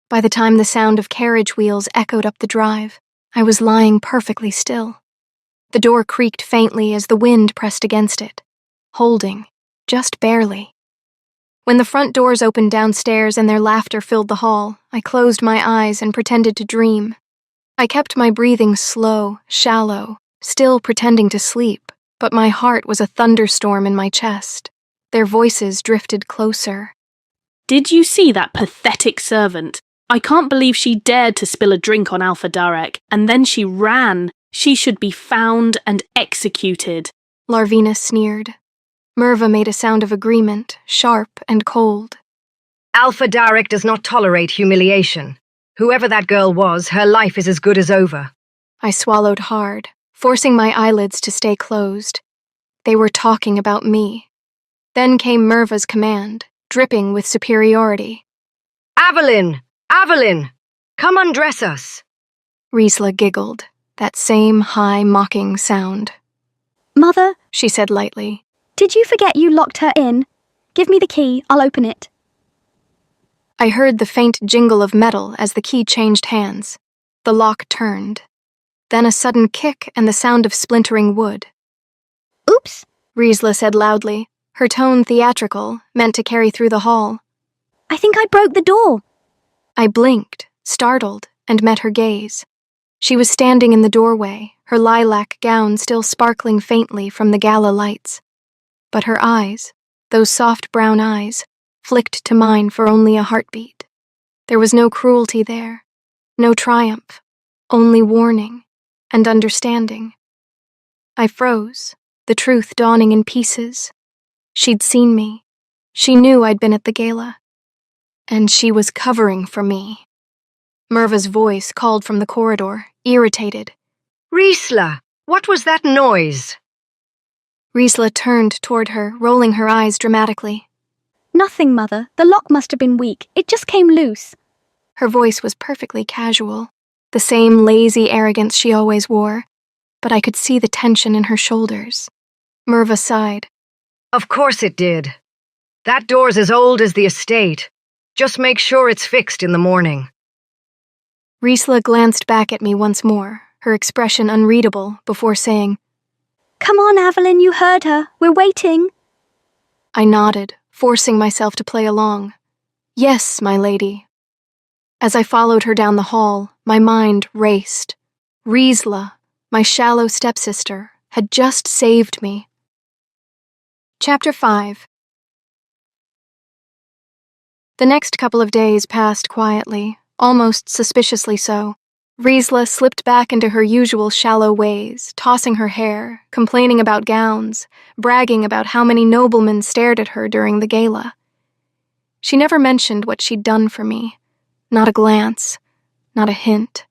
By the time the sound of carriage wheels echoed up the drive, I was lying perfectly still. The door creaked faintly as the wind pressed against it, holding, just barely. When the front doors opened downstairs and their laughter filled the hall, I closed my eyes and pretended to dream. I kept my breathing slow, shallow, still pretending to sleep, but my heart was a thunderstorm in my chest. Their voices drifted closer. Did you see that pathetic servant? I can't believe she dared to spill a drink on Alpha Darek, and then she ran. She should be found and executed. Larvina sneered. Merva made a sound of agreement, sharp and cold. Alpha Darek does not tolerate humiliation. Whoever that girl was, her life is as good as over. I swallowed hard, forcing my eyelids to stay closed. They were talking about me. Then came Merva's command, dripping with superiority. Avalyn! Avalyn! Come undress us! Riesla giggled, that same high, mocking sound. Mother, She said lightly. did you forget you locked her in? Give me the key, I'll open it. I heard the faint jingle of metal as the key changed hands. The lock turned. Then a sudden kick and the sound of splintering wood. Oops, Riesla said loudly, her tone theatrical, meant to carry through the hall. I think I broke the door. I blinked, startled, and met her gaze. She was standing in the doorway, her lilac gown still sparkling faintly from the gala lights. But her eyes, those soft brown eyes, flicked to mine for only a heartbeat. There was no cruelty there, no triumph, only warning and understanding. I froze, the truth dawning in pieces. She'd seen me. She knew I'd been at the gala. And she was covering for me. Merva's voice called from the corridor, irritated. Riesla, what was that noise? Riesla turned toward her, rolling her eyes dramatically. Nothing, Mother. The lock must have been weak. It just came loose. Her voice was perfectly casual, the same lazy arrogance she always wore, but I could see the tension in her shoulders. Merva sighed. Of course it did. That door's as old as the estate. Just make sure it's fixed in the morning. Riesla glanced back at me once more, her expression unreadable, before saying, Come on, Avalyn, you heard her. We're waiting. I nodded, forcing myself to play along. Yes, my lady. As I followed her down the hall, my mind raced. Riesla, my shallow stepsister, had just saved me. Chapter 5. The next couple of days passed quietly, almost suspiciously so. Riesla slipped back into her usual shallow ways, tossing her hair, complaining about gowns, bragging about how many noblemen stared at her during the gala. She never mentioned what she'd done for me. Not a glance, not a hint.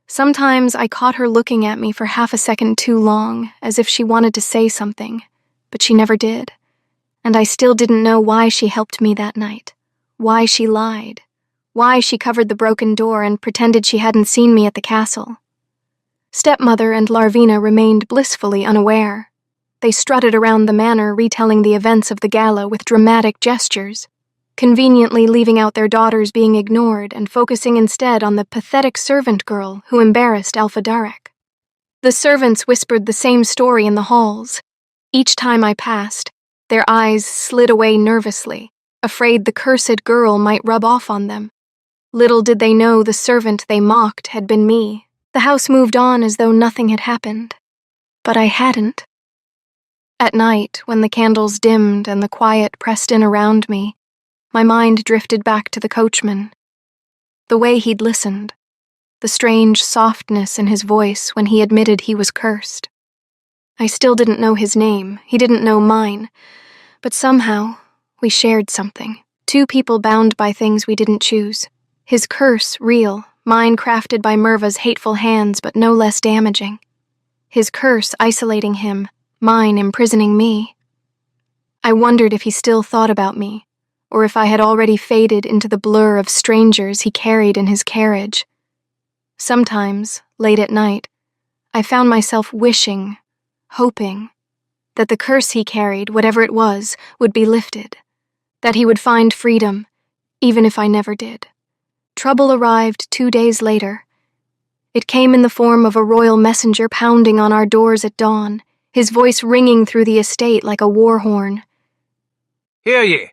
Sometimes I caught her looking at me for half a second too long, as if she wanted to say something, but she never did. And I still didn't know why she helped me that night, why she lied, why she covered the broken door and pretended she hadn't seen me at the castle. Stepmother and Larvina remained blissfully unaware. They strutted around the manor retelling the events of the gala with dramatic gestures, conveniently leaving out their daughters being ignored and focusing instead on the pathetic servant girl who embarrassed Alphadarek. The servants whispered the same story in the halls. Each time I passed, their eyes slid away nervously, afraid the cursed girl might rub off on them. Little did they know the servant they mocked had been me. The house moved on as though nothing had happened. But I hadn't. At night, when the candles dimmed and the quiet pressed in around me, my mind drifted back to the coachman. The way he'd listened, the strange softness in his voice when he admitted he was cursed. I still didn't know his name, he didn't know mine, but somehow we shared something. Two people bound by things we didn't choose. His curse real, mine crafted by Merva's hateful hands but no less damaging. His curse isolating him, mine imprisoning me. I wondered if he still thought about me, or if I had already faded into the blur of strangers he carried in his carriage. Sometimes, late at night, I found myself wishing, hoping, that the curse he carried, whatever it was, would be lifted, that he would find freedom, even if I never did. Trouble arrived 2 days later. It came in the form of a royal messenger pounding on our doors at dawn, his voice ringing through the estate like a war horn. Hear ye!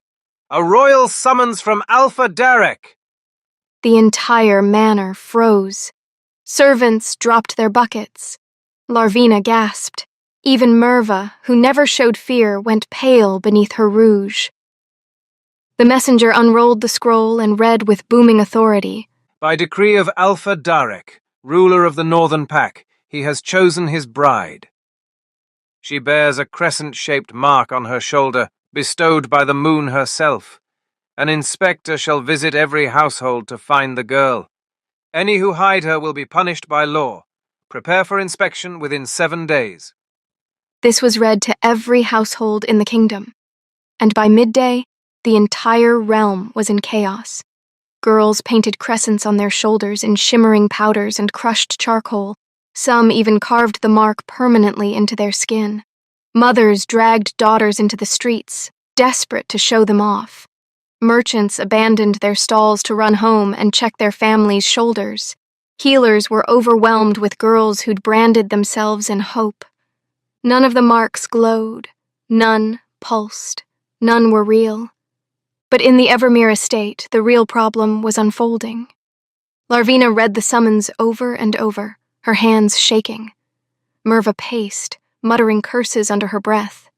A royal summons from Alphadarek! The entire manor froze. Servants dropped their buckets. Larvina gasped. Even Merva, who never showed fear, went pale beneath her rouge. The messenger unrolled the scroll and read with booming authority. By decree of Alphadarek, ruler of the Northern Pack, he has chosen his bride. She bears a crescent-shaped mark on her shoulder, bestowed by the moon herself. An inspector shall visit every household to find the girl. Any who hide her will be punished by law. Prepare for inspection within 7 days. This was read to every household in the kingdom, and by midday, the entire realm was in chaos. Girls painted crescents on their shoulders in shimmering powders and crushed charcoal. Some even carved the mark permanently into their skin. Mothers dragged daughters into the streets, desperate to show them off. Merchants abandoned their stalls to run home and check their families' shoulders. Healers were overwhelmed with girls who'd branded themselves in hope. None of the marks glowed, none pulsed, none were real. But in the Evermere estate, the real problem was unfolding. Larvina read the summons over and over, her hands shaking. Merva paced, muttering curses under her breath.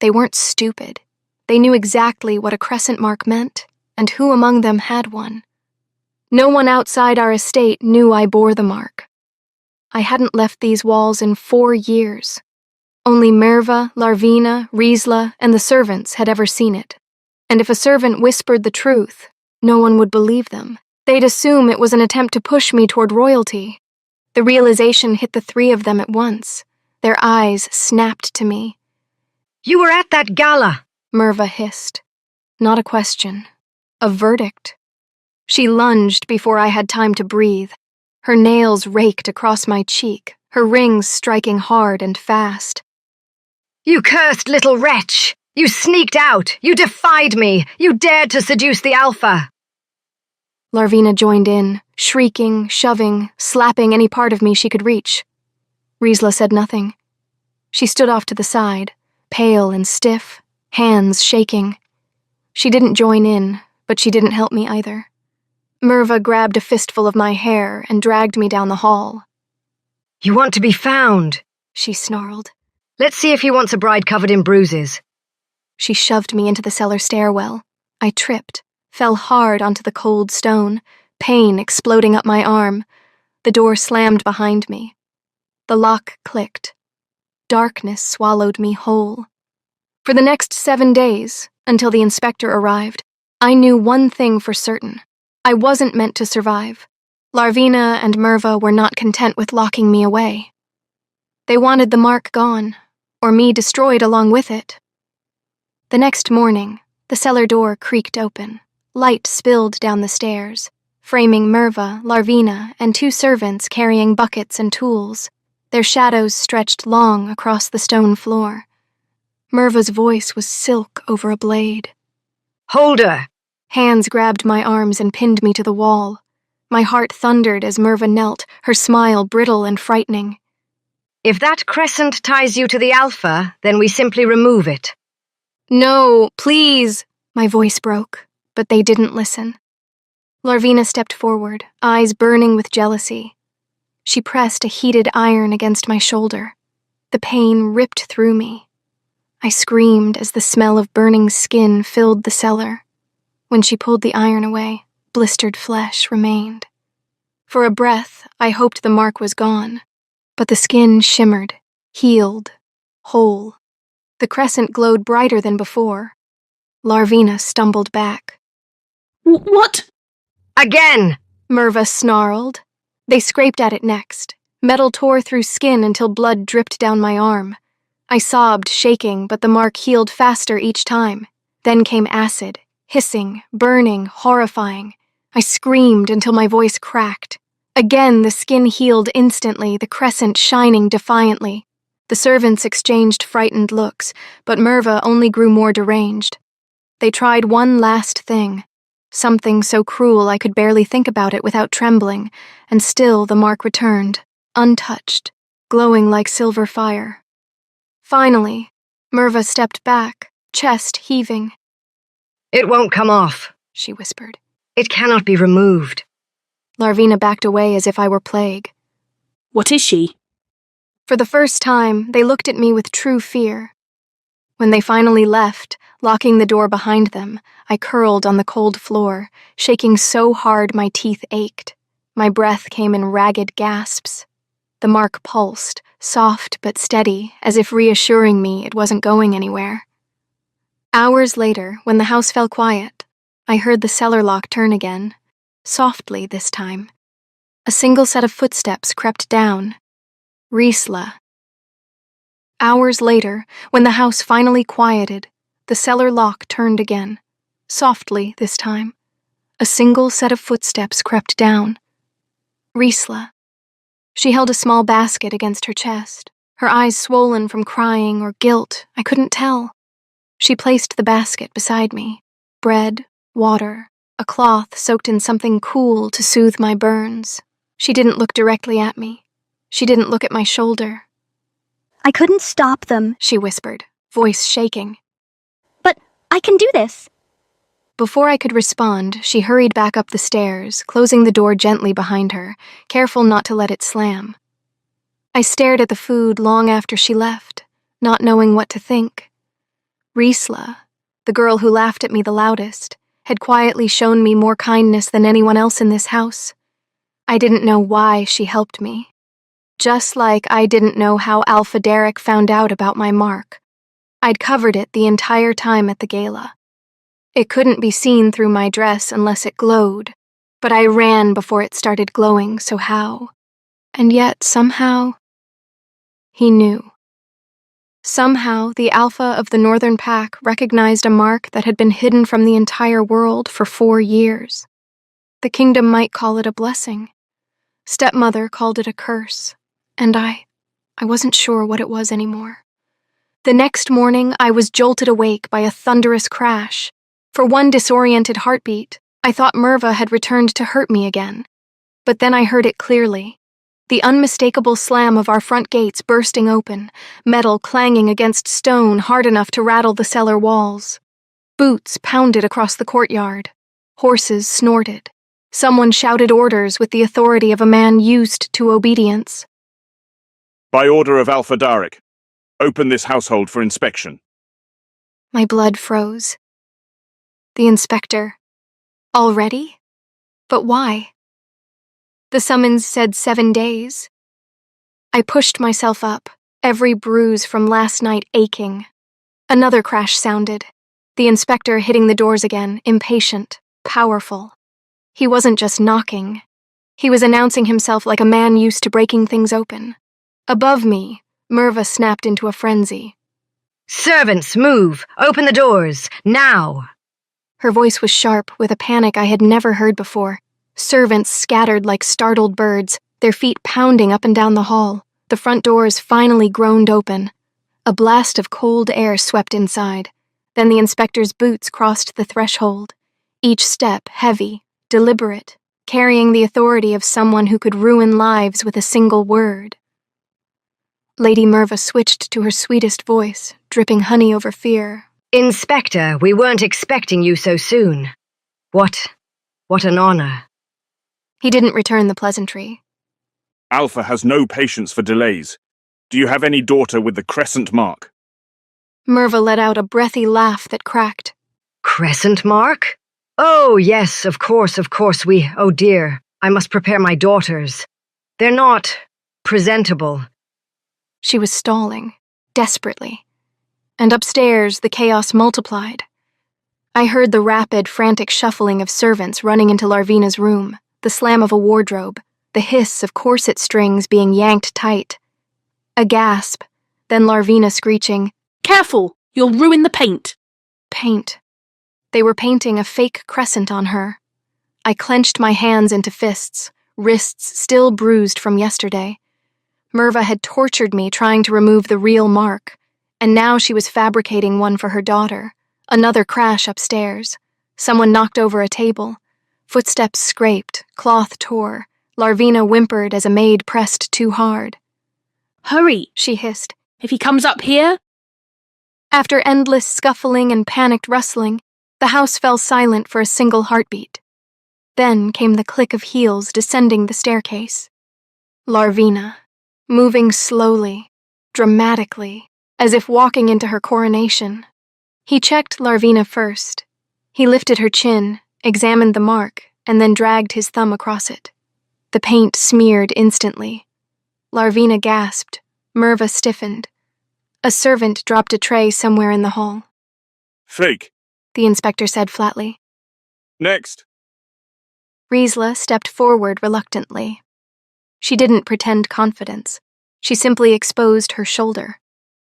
They weren't stupid. They knew exactly what a crescent mark meant, and who among them had one. No one outside our estate knew I bore the mark. I hadn't left these walls in 4 years. Only Merva, Larvina, Riesla, and the servants had ever seen it. And if a servant whispered the truth, no one would believe them. They'd assume it was an attempt to push me toward royalty. The realization hit the 3 of them at once. Their eyes snapped to me. You were at that gala, Merva hissed. Not a question. A verdict. She lunged before I had time to breathe. Her nails raked across my cheek, her rings striking hard and fast. You cursed little wretch! You sneaked out! You defied me! You dared to seduce the Alpha! Larvina joined in, shrieking, shoving, slapping any part of me she could reach. Riesla said nothing. She stood off to the side, pale and stiff, hands shaking. She didn't join in, but she didn't help me either. Merva grabbed a fistful of my hair and dragged me down the hall. You want to be found, she snarled. Let's see if he wants a bride covered in bruises. She shoved me into the cellar stairwell. I tripped, fell hard onto the cold stone, pain exploding up my arm. The door slammed behind me. The lock clicked. Darkness swallowed me whole. For the next 7 days, until the inspector arrived, I knew one thing for certain. I wasn't meant to survive. Larvina and Merva were not content with locking me away. They wanted the mark gone, or me destroyed along with it. The next morning, the cellar door creaked open. Light spilled down the stairs, framing Merva, Larvina, and 2 servants carrying buckets and tools. Their shadows stretched long across the stone floor. Merva's voice was silk over a blade. Hold her! Hands grabbed my arms and pinned me to the wall. My heart thundered as Merva knelt, her smile brittle and frightening. If that crescent ties you to the Alpha, then we simply remove it. No, please! My voice broke, but they didn't listen. Larvina stepped forward, eyes burning with jealousy. She pressed a heated iron against my shoulder. The pain ripped through me. I screamed as the smell of burning skin filled the cellar. When she pulled the iron away, blistered flesh remained. For a breath, I hoped the mark was gone, but the skin shimmered, healed, whole. The crescent glowed brighter than before. Larvina stumbled back. What? Again! Merva snarled. They scraped at it next. Metal tore through skin until blood dripped down my arm. I sobbed, shaking, but the mark healed faster each time. Then came acid, hissing, burning, horrifying. I screamed until my voice cracked. Again, the skin healed instantly, the crescent shining defiantly. The servants exchanged frightened looks, but Merva only grew more deranged. They tried one last thing, something so cruel I could barely think about it without trembling, and still the mark returned, untouched, glowing like silver fire. Finally, Merva stepped back, chest heaving. It won't come off, she whispered. It cannot be removed. Larvina backed away as if I were plague. What is she? For the first time, they looked at me with true fear. When they finally left, locking the door behind them, I curled on the cold floor, shaking so hard my teeth ached. My breath came in ragged gasps. The mark pulsed, soft but steady, as if reassuring me it wasn't going anywhere. Hours later, when the house fell quiet, I heard the cellar lock turn again, softly this time. A single set of footsteps crept down. Riesla. Hours later, when the house finally quieted, the cellar lock turned again, softly this time. A single set of footsteps crept down. Riesla. She held a small basket against her chest, her eyes swollen from crying or guilt, I couldn't tell. She placed the basket beside me. Bread, water, a cloth soaked in something cool to soothe my burns. She didn't look directly at me. She didn't look at my shoulder. I couldn't stop them, she whispered, voice shaking. But I can do this. Before I could respond, she hurried back up the stairs, closing the door gently behind her, careful not to let it slam. I stared at the food long after she left, not knowing what to think. Riesla, the girl who laughed at me the loudest, had quietly shown me more kindness than anyone else in this house. I didn't know why she helped me. Just like I didn't know how Alpha Derek found out about my mark. I'd covered it the entire time at the gala. It couldn't be seen through my dress unless it glowed, but I ran before it started glowing, so how? And yet, somehow, he knew. Somehow, the Alpha of the Northern Pack recognized a mark that had been hidden from the entire world for 4 years. The kingdom might call it a blessing. Stepmother called it a curse, and I wasn't sure what it was anymore. The next morning, I was jolted awake by a thunderous crash. For one disoriented heartbeat, I thought Merva had returned to hurt me again. But then I heard it clearly. The unmistakable slam of our front gates bursting open, metal clanging against stone hard enough to rattle the cellar walls. Boots pounded across the courtyard. Horses snorted. Someone shouted orders with the authority of a man used to obedience. By order of Alpha Darek, open this household for inspection. My blood froze. The inspector. Already? But why? The summons said 7 days. I pushed myself up, every bruise from last night aching. Another crash sounded. The inspector hitting the doors again, impatient, powerful. He wasn't just knocking. He was announcing himself like a man used to breaking things open. Above me, Merva snapped into a frenzy. Servants, move! Open the doors! Now! Her voice was sharp, with a panic I had never heard before. Servants scattered like startled birds, their feet pounding up and down the hall. The front doors finally groaned open. A blast of cold air swept inside. Then the inspector's boots crossed the threshold, each step heavy, deliberate, carrying the authority of someone who could ruin lives with a single word. Lady Merva switched to her sweetest voice, dripping honey over fear. Inspector, we weren't expecting you so soon. What an honor. He didn't return the pleasantry. Alpha has no patience for delays. Do you have any daughter with the crescent mark? Merva let out a breathy laugh that cracked. Crescent mark? Oh, yes, of course, oh dear, I must prepare my daughters. They're not presentable. She was stalling, desperately. And upstairs, the chaos multiplied. I heard the rapid, frantic shuffling of servants running into Larvina's room, the slam of a wardrobe, the hiss of corset strings being yanked tight. A gasp, then Larvina screeching, Careful! You'll ruin the paint! Paint. They were painting a fake crescent on her. I clenched my hands into fists, wrists still bruised from yesterday. Merva had tortured me trying to remove the real mark, and now she was fabricating one for her daughter. Another crash upstairs. Someone knocked over a table. Footsteps scraped, cloth tore. Larvina whimpered as a maid pressed too hard. Hurry, She hissed. if he comes up here. After endless scuffling and panicked rustling, the house fell silent for a single heartbeat. Then came the click of heels descending the staircase. Larvina, moving slowly, dramatically, as if walking into her coronation. He checked Larvina first. He lifted her chin, examined the mark, and then dragged his thumb across it. The paint smeared instantly. Larvina gasped. Merva stiffened. A servant dropped a tray somewhere in the hall. Fake. The inspector said flatly. Next. Riesla stepped forward reluctantly. She didn't pretend confidence. She simply exposed her shoulder.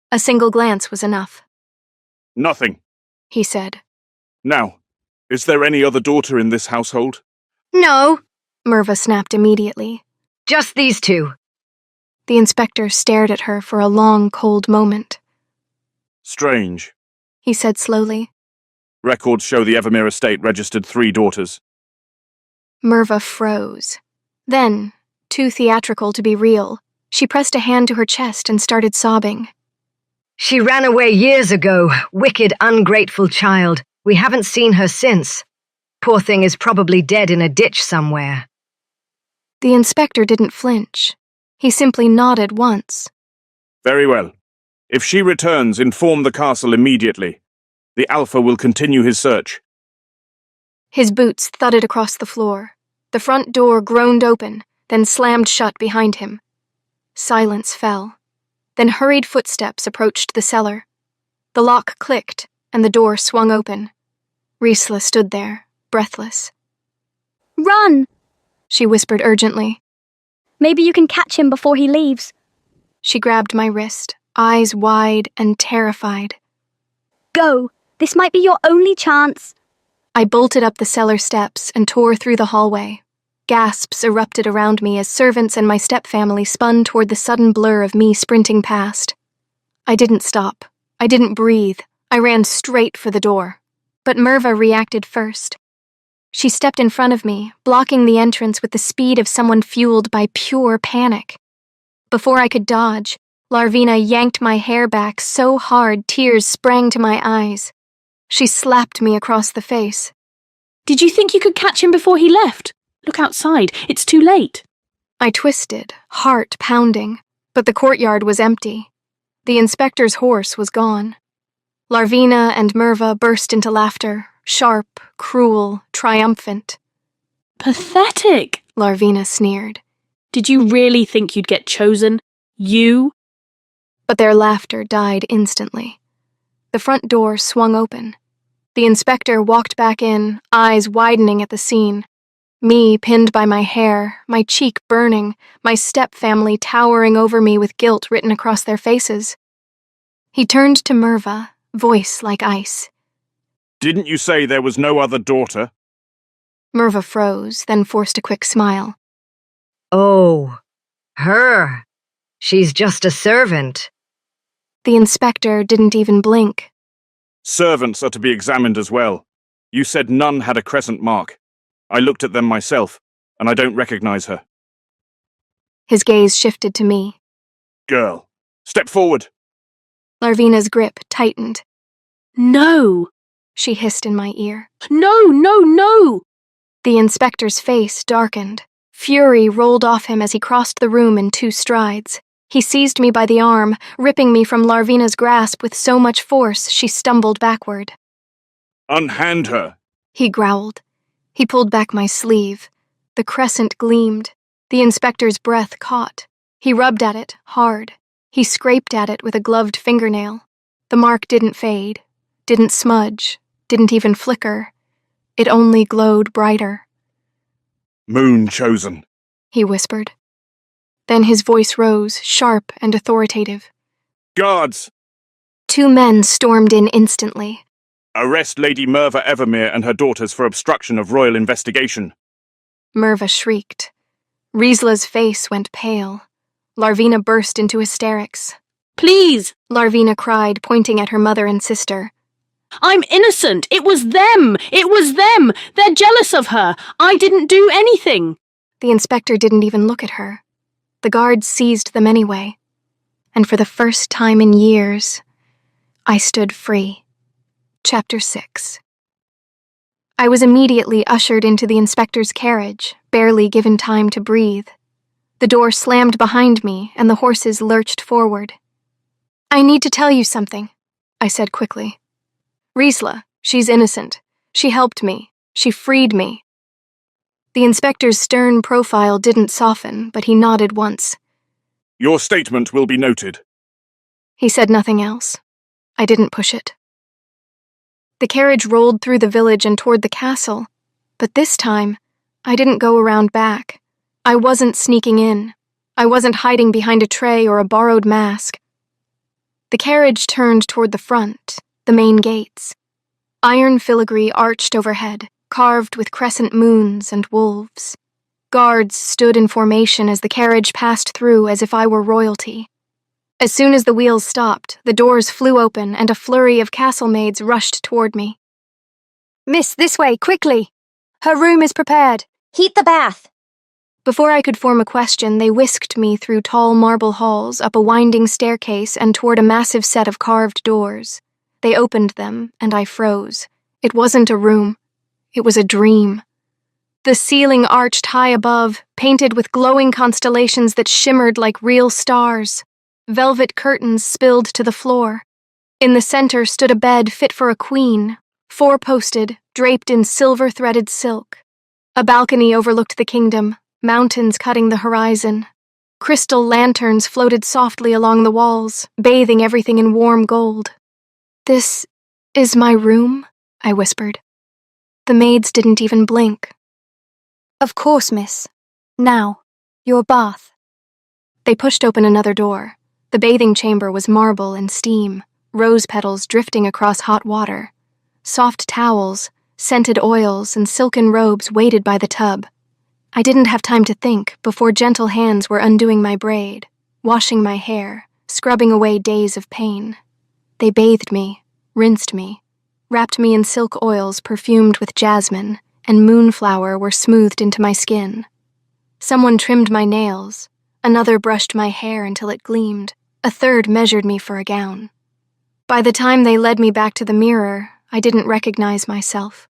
A single glance was enough. Nothing. He said. Now, is there any other daughter in this household? No, Merva snapped immediately. just these two. The inspector stared at her for a long, cold moment. Strange. He said slowly. Records show the Evermere estate registered 3 daughters. Merva froze. Then, too theatrical to be real, she pressed a hand to her chest and started sobbing. She ran away years ago, wicked, ungrateful child. We haven't seen her since. Poor thing is probably dead in a ditch somewhere. The inspector didn't flinch. He simply nodded once. Very well. If she returns, inform the castle immediately. The Alpha will continue his search. His boots thudded across the floor. The front door groaned open, then slammed shut behind him. Silence fell. Then hurried footsteps approached the cellar. The lock clicked, and the door swung open. Riesla stood there, breathless. Run! She whispered urgently. Maybe you can catch him before he leaves. She grabbed my wrist, eyes wide and terrified. Go! This might be your only chance. I bolted up the cellar steps and tore through the hallway. Gasps erupted around me as servants and my stepfamily spun toward the sudden blur of me sprinting past. I didn't stop. I didn't breathe. I ran straight for the door. But Merva reacted first. She stepped in front of me, blocking the entrance with the speed of someone fueled by pure panic. Before I could dodge, Larvina yanked my hair back so hard tears sprang to my eyes. She slapped me across the face. Did you think you could catch him before he left? Look outside. It's too late. I twisted, heart pounding, but the courtyard was empty. The inspector's horse was gone. Larvina and Merva burst into laughter, sharp, cruel, triumphant. Pathetic, Larvina sneered. Did you really think you'd get chosen? You? But their laughter died instantly. The front door swung open. The inspector walked back in, eyes widening at the scene. Me pinned by my hair, my cheek burning, my step-family towering over me with guilt written across their faces. He turned to Merva, voice like ice. Didn't you say there was no other daughter? Merva froze, then forced a quick smile. Oh, her. She's just a servant. The inspector didn't even blink. Servants are to be examined as well. You said none had a crescent mark. I looked at them myself, and I don't recognize her. His gaze shifted to me. Girl, step forward. Larvina's grip tightened. No, she hissed in my ear. No, no, no! The inspector's face darkened. Fury rolled off him as he crossed the room in 2 strides. He seized me by the arm, ripping me from Larvina's grasp with so much force she stumbled backward. Unhand her, he growled. He pulled back my sleeve. The crescent gleamed. The inspector's breath caught. He rubbed at it, hard. He scraped at it with a gloved fingernail. The mark didn't fade, didn't smudge, didn't even flicker. It only glowed brighter. Moon chosen, he whispered. Then his voice rose, sharp and authoritative. Guards! 2 men stormed in instantly. Arrest Lady Merva Evermere and her daughters for obstruction of royal investigation. Merva shrieked. Riesla's face went pale. Larvina burst into hysterics. Please! Larvina cried, pointing at her mother and sister. I'm innocent! It was them! It was them! They're jealous of her! I didn't do anything! The inspector didn't even look at her. The guards seized them anyway. And for the first time in years, I stood free. Chapter 6. I was immediately ushered into the inspector's carriage, barely given time to breathe. The door slammed behind me, and the horses lurched forward. I need to tell you something, I said quickly. Riesla, she's innocent. She helped me. She freed me. The inspector's stern profile didn't soften, but he nodded once. Your statement will be noted. He said nothing else. I didn't push it. The carriage rolled through the village and toward the castle, but this time, I didn't go around back. I wasn't sneaking in. I wasn't hiding behind a tray or a borrowed mask. The carriage turned toward the front, the main gates. Iron filigree arched overhead, carved with crescent moons and wolves. Guards stood in formation as the carriage passed through as if I were royalty. As soon as the wheels stopped, the doors flew open and a flurry of castle maids rushed toward me. Miss, this way, quickly! Her room is prepared. Heat the bath. Before I could form a question, they whisked me through tall marble halls, up a winding staircase, and toward a massive set of carved doors. They opened them, and I froze. It wasn't a room. It was a dream. The ceiling arched high above, painted with glowing constellations that shimmered like real stars. Velvet curtains spilled to the floor. In the center stood a bed fit for a queen, 4-posted, draped in silver-threaded silk. A balcony overlooked the kingdom, mountains cutting the horizon. Crystal lanterns floated softly along the walls, bathing everything in warm gold. This is my room, I whispered. The maids didn't even blink. Of course, miss. Now, your bath. They pushed open another door. The bathing chamber was marble and steam, rose petals drifting across hot water. Soft towels, scented oils, and silken robes waited by the tub. I didn't have time to think before gentle hands were undoing my braid, washing my hair, scrubbing away days of pain. They bathed me, rinsed me, wrapped me in silk oils perfumed with jasmine, and moonflower were smoothed into my skin. Someone trimmed my nails, another brushed my hair until it gleamed, a third measured me for a gown. By the time they led me back to the mirror, I didn't recognize myself.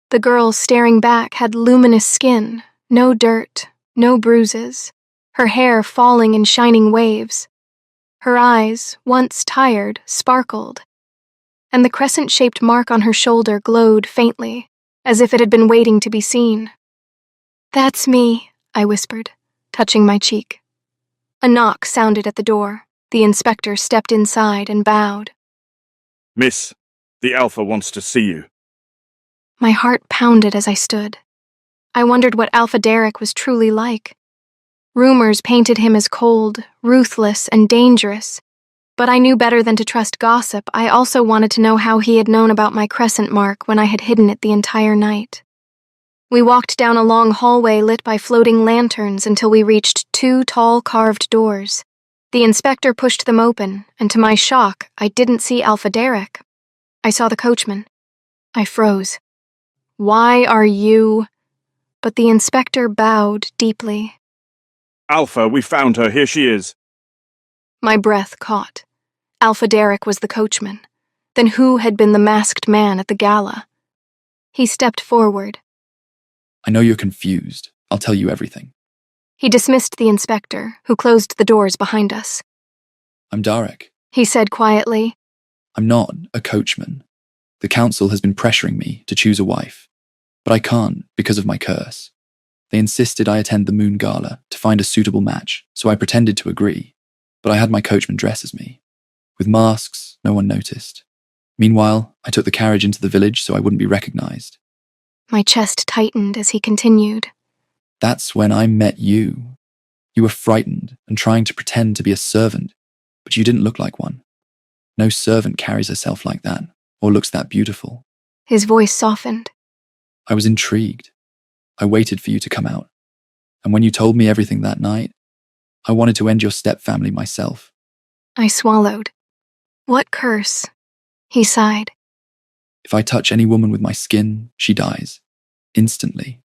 The girl staring back had luminous skin, no dirt, no bruises, her hair falling in shining waves. Her eyes, once tired, sparkled, and the crescent-shaped mark on her shoulder glowed faintly, as if it had been waiting to be seen. "That's me," I whispered, touching my cheek. A knock sounded at the door. The inspector stepped inside and bowed. Miss, the Alpha wants to see you. My heart pounded as I stood. I wondered what Alpha Derek was truly like. Rumors painted him as cold, ruthless, and dangerous, but I knew better than to trust gossip. I also wanted to know how he had known about my crescent mark when I had hidden it the entire night. We walked down a long hallway lit by floating lanterns until we reached 2 tall carved doors. The inspector pushed them open, and to my shock, I didn't see Alpha Derek. I saw the coachman. I froze. "Why are you—" But the inspector bowed deeply. Alpha, we found her. Here she is. My breath caught. Alpha Derek was the coachman. Then who had been the masked man at the gala? He stepped forward. I know you're confused. I'll tell you everything. He dismissed the inspector, who closed the doors behind us. I'm Darek, he said quietly. I'm not a coachman. The council has been pressuring me to choose a wife, but I can't because of my curse. They insisted I attend the Moon Gala to find a suitable match, so I pretended to agree, but I had my coachman dress as me. With masks, no one noticed. Meanwhile, I took the carriage into the village so I wouldn't be recognized. My chest tightened as he continued. That's when I met you. You were frightened and trying to pretend to be a servant, but you didn't look like one. No servant carries herself like that, or looks that beautiful. His voice softened. I was intrigued. I waited for you to come out. And when you told me everything that night, I wanted to end your stepfamily myself. I swallowed. What curse? He sighed. If I touch any woman with my skin, she dies. Instantly.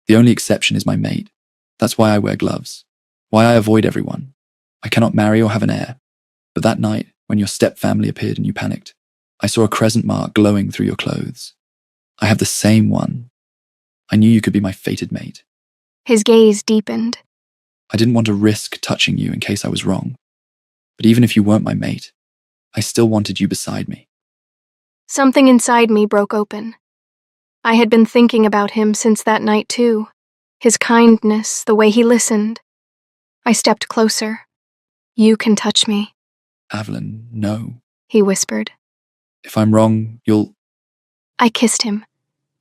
The only exception is my mate. That's why I wear gloves. Why I avoid everyone. I cannot marry or have an heir. But that night, when your stepfamily appeared and you panicked, I saw a crescent mark glowing through your clothes. I have the same one. I knew you could be my fated mate. His gaze deepened. I didn't want to risk touching you in case I was wrong. But even if you weren't my mate, I still wanted you beside me. Something inside me broke open. I had been thinking about him since that night too. His kindness, the way he listened. I stepped closer. You can touch me. Evelyn, no. He whispered. If I'm wrong, you'll... I kissed him.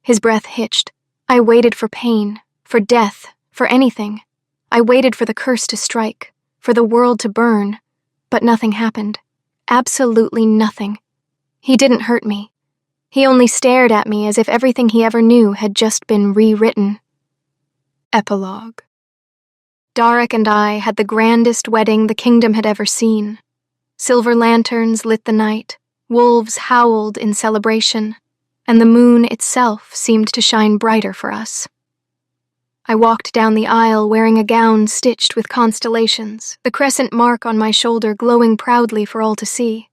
His breath hitched. I waited for pain, for death, for anything. I waited for the curse to strike, for the world to burn, but nothing happened. Absolutely nothing. He didn't hurt me. He only stared at me as if everything he ever knew had just been rewritten. Epilogue. Darek and I had the grandest wedding the kingdom had ever seen. Silver lanterns lit the night, wolves howled in celebration, and the moon itself seemed to shine brighter for us. I walked down the aisle wearing a gown stitched with constellations, the crescent mark on my shoulder glowing proudly for all to see.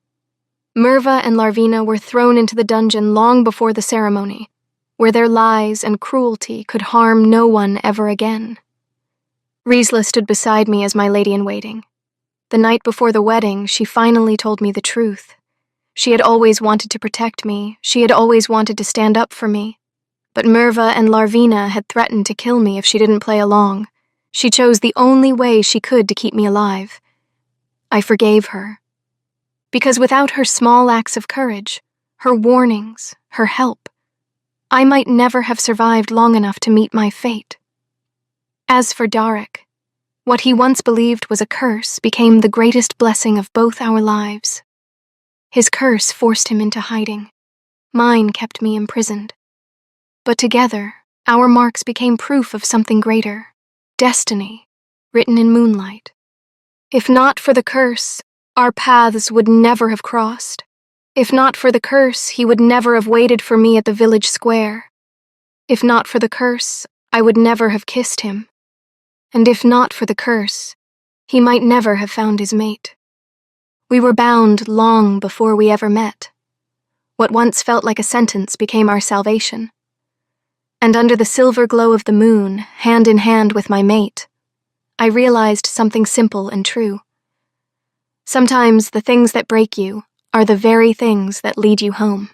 Merva and Larvina were thrown into the dungeon long before the ceremony, where their lies and cruelty could harm no one ever again. Riesla stood beside me as my lady-in-waiting. The night before the wedding, she finally told me the truth. She had always wanted to protect me, she had always wanted to stand up for me. But Merva and Larvina had threatened to kill me if she didn't play along. She chose the only way she could to keep me alive. I forgave her. Because without her small acts of courage, her warnings, her help, I might never have survived long enough to meet my fate. As for Darek, what he once believed was a curse became the greatest blessing of both our lives. His curse forced him into hiding. Mine kept me imprisoned. But together, our marks became proof of something greater, destiny, written in moonlight. If not for the curse, our paths would never have crossed. If not for the curse, he would never have waited for me at the village square. If not for the curse, I would never have kissed him. And if not for the curse, he might never have found his mate. We were bound long before we ever met. What once felt like a sentence became our salvation. And under the silver glow of the moon, hand in hand with my mate, I realized something simple and true. Sometimes the things that break you are the very things that lead you home.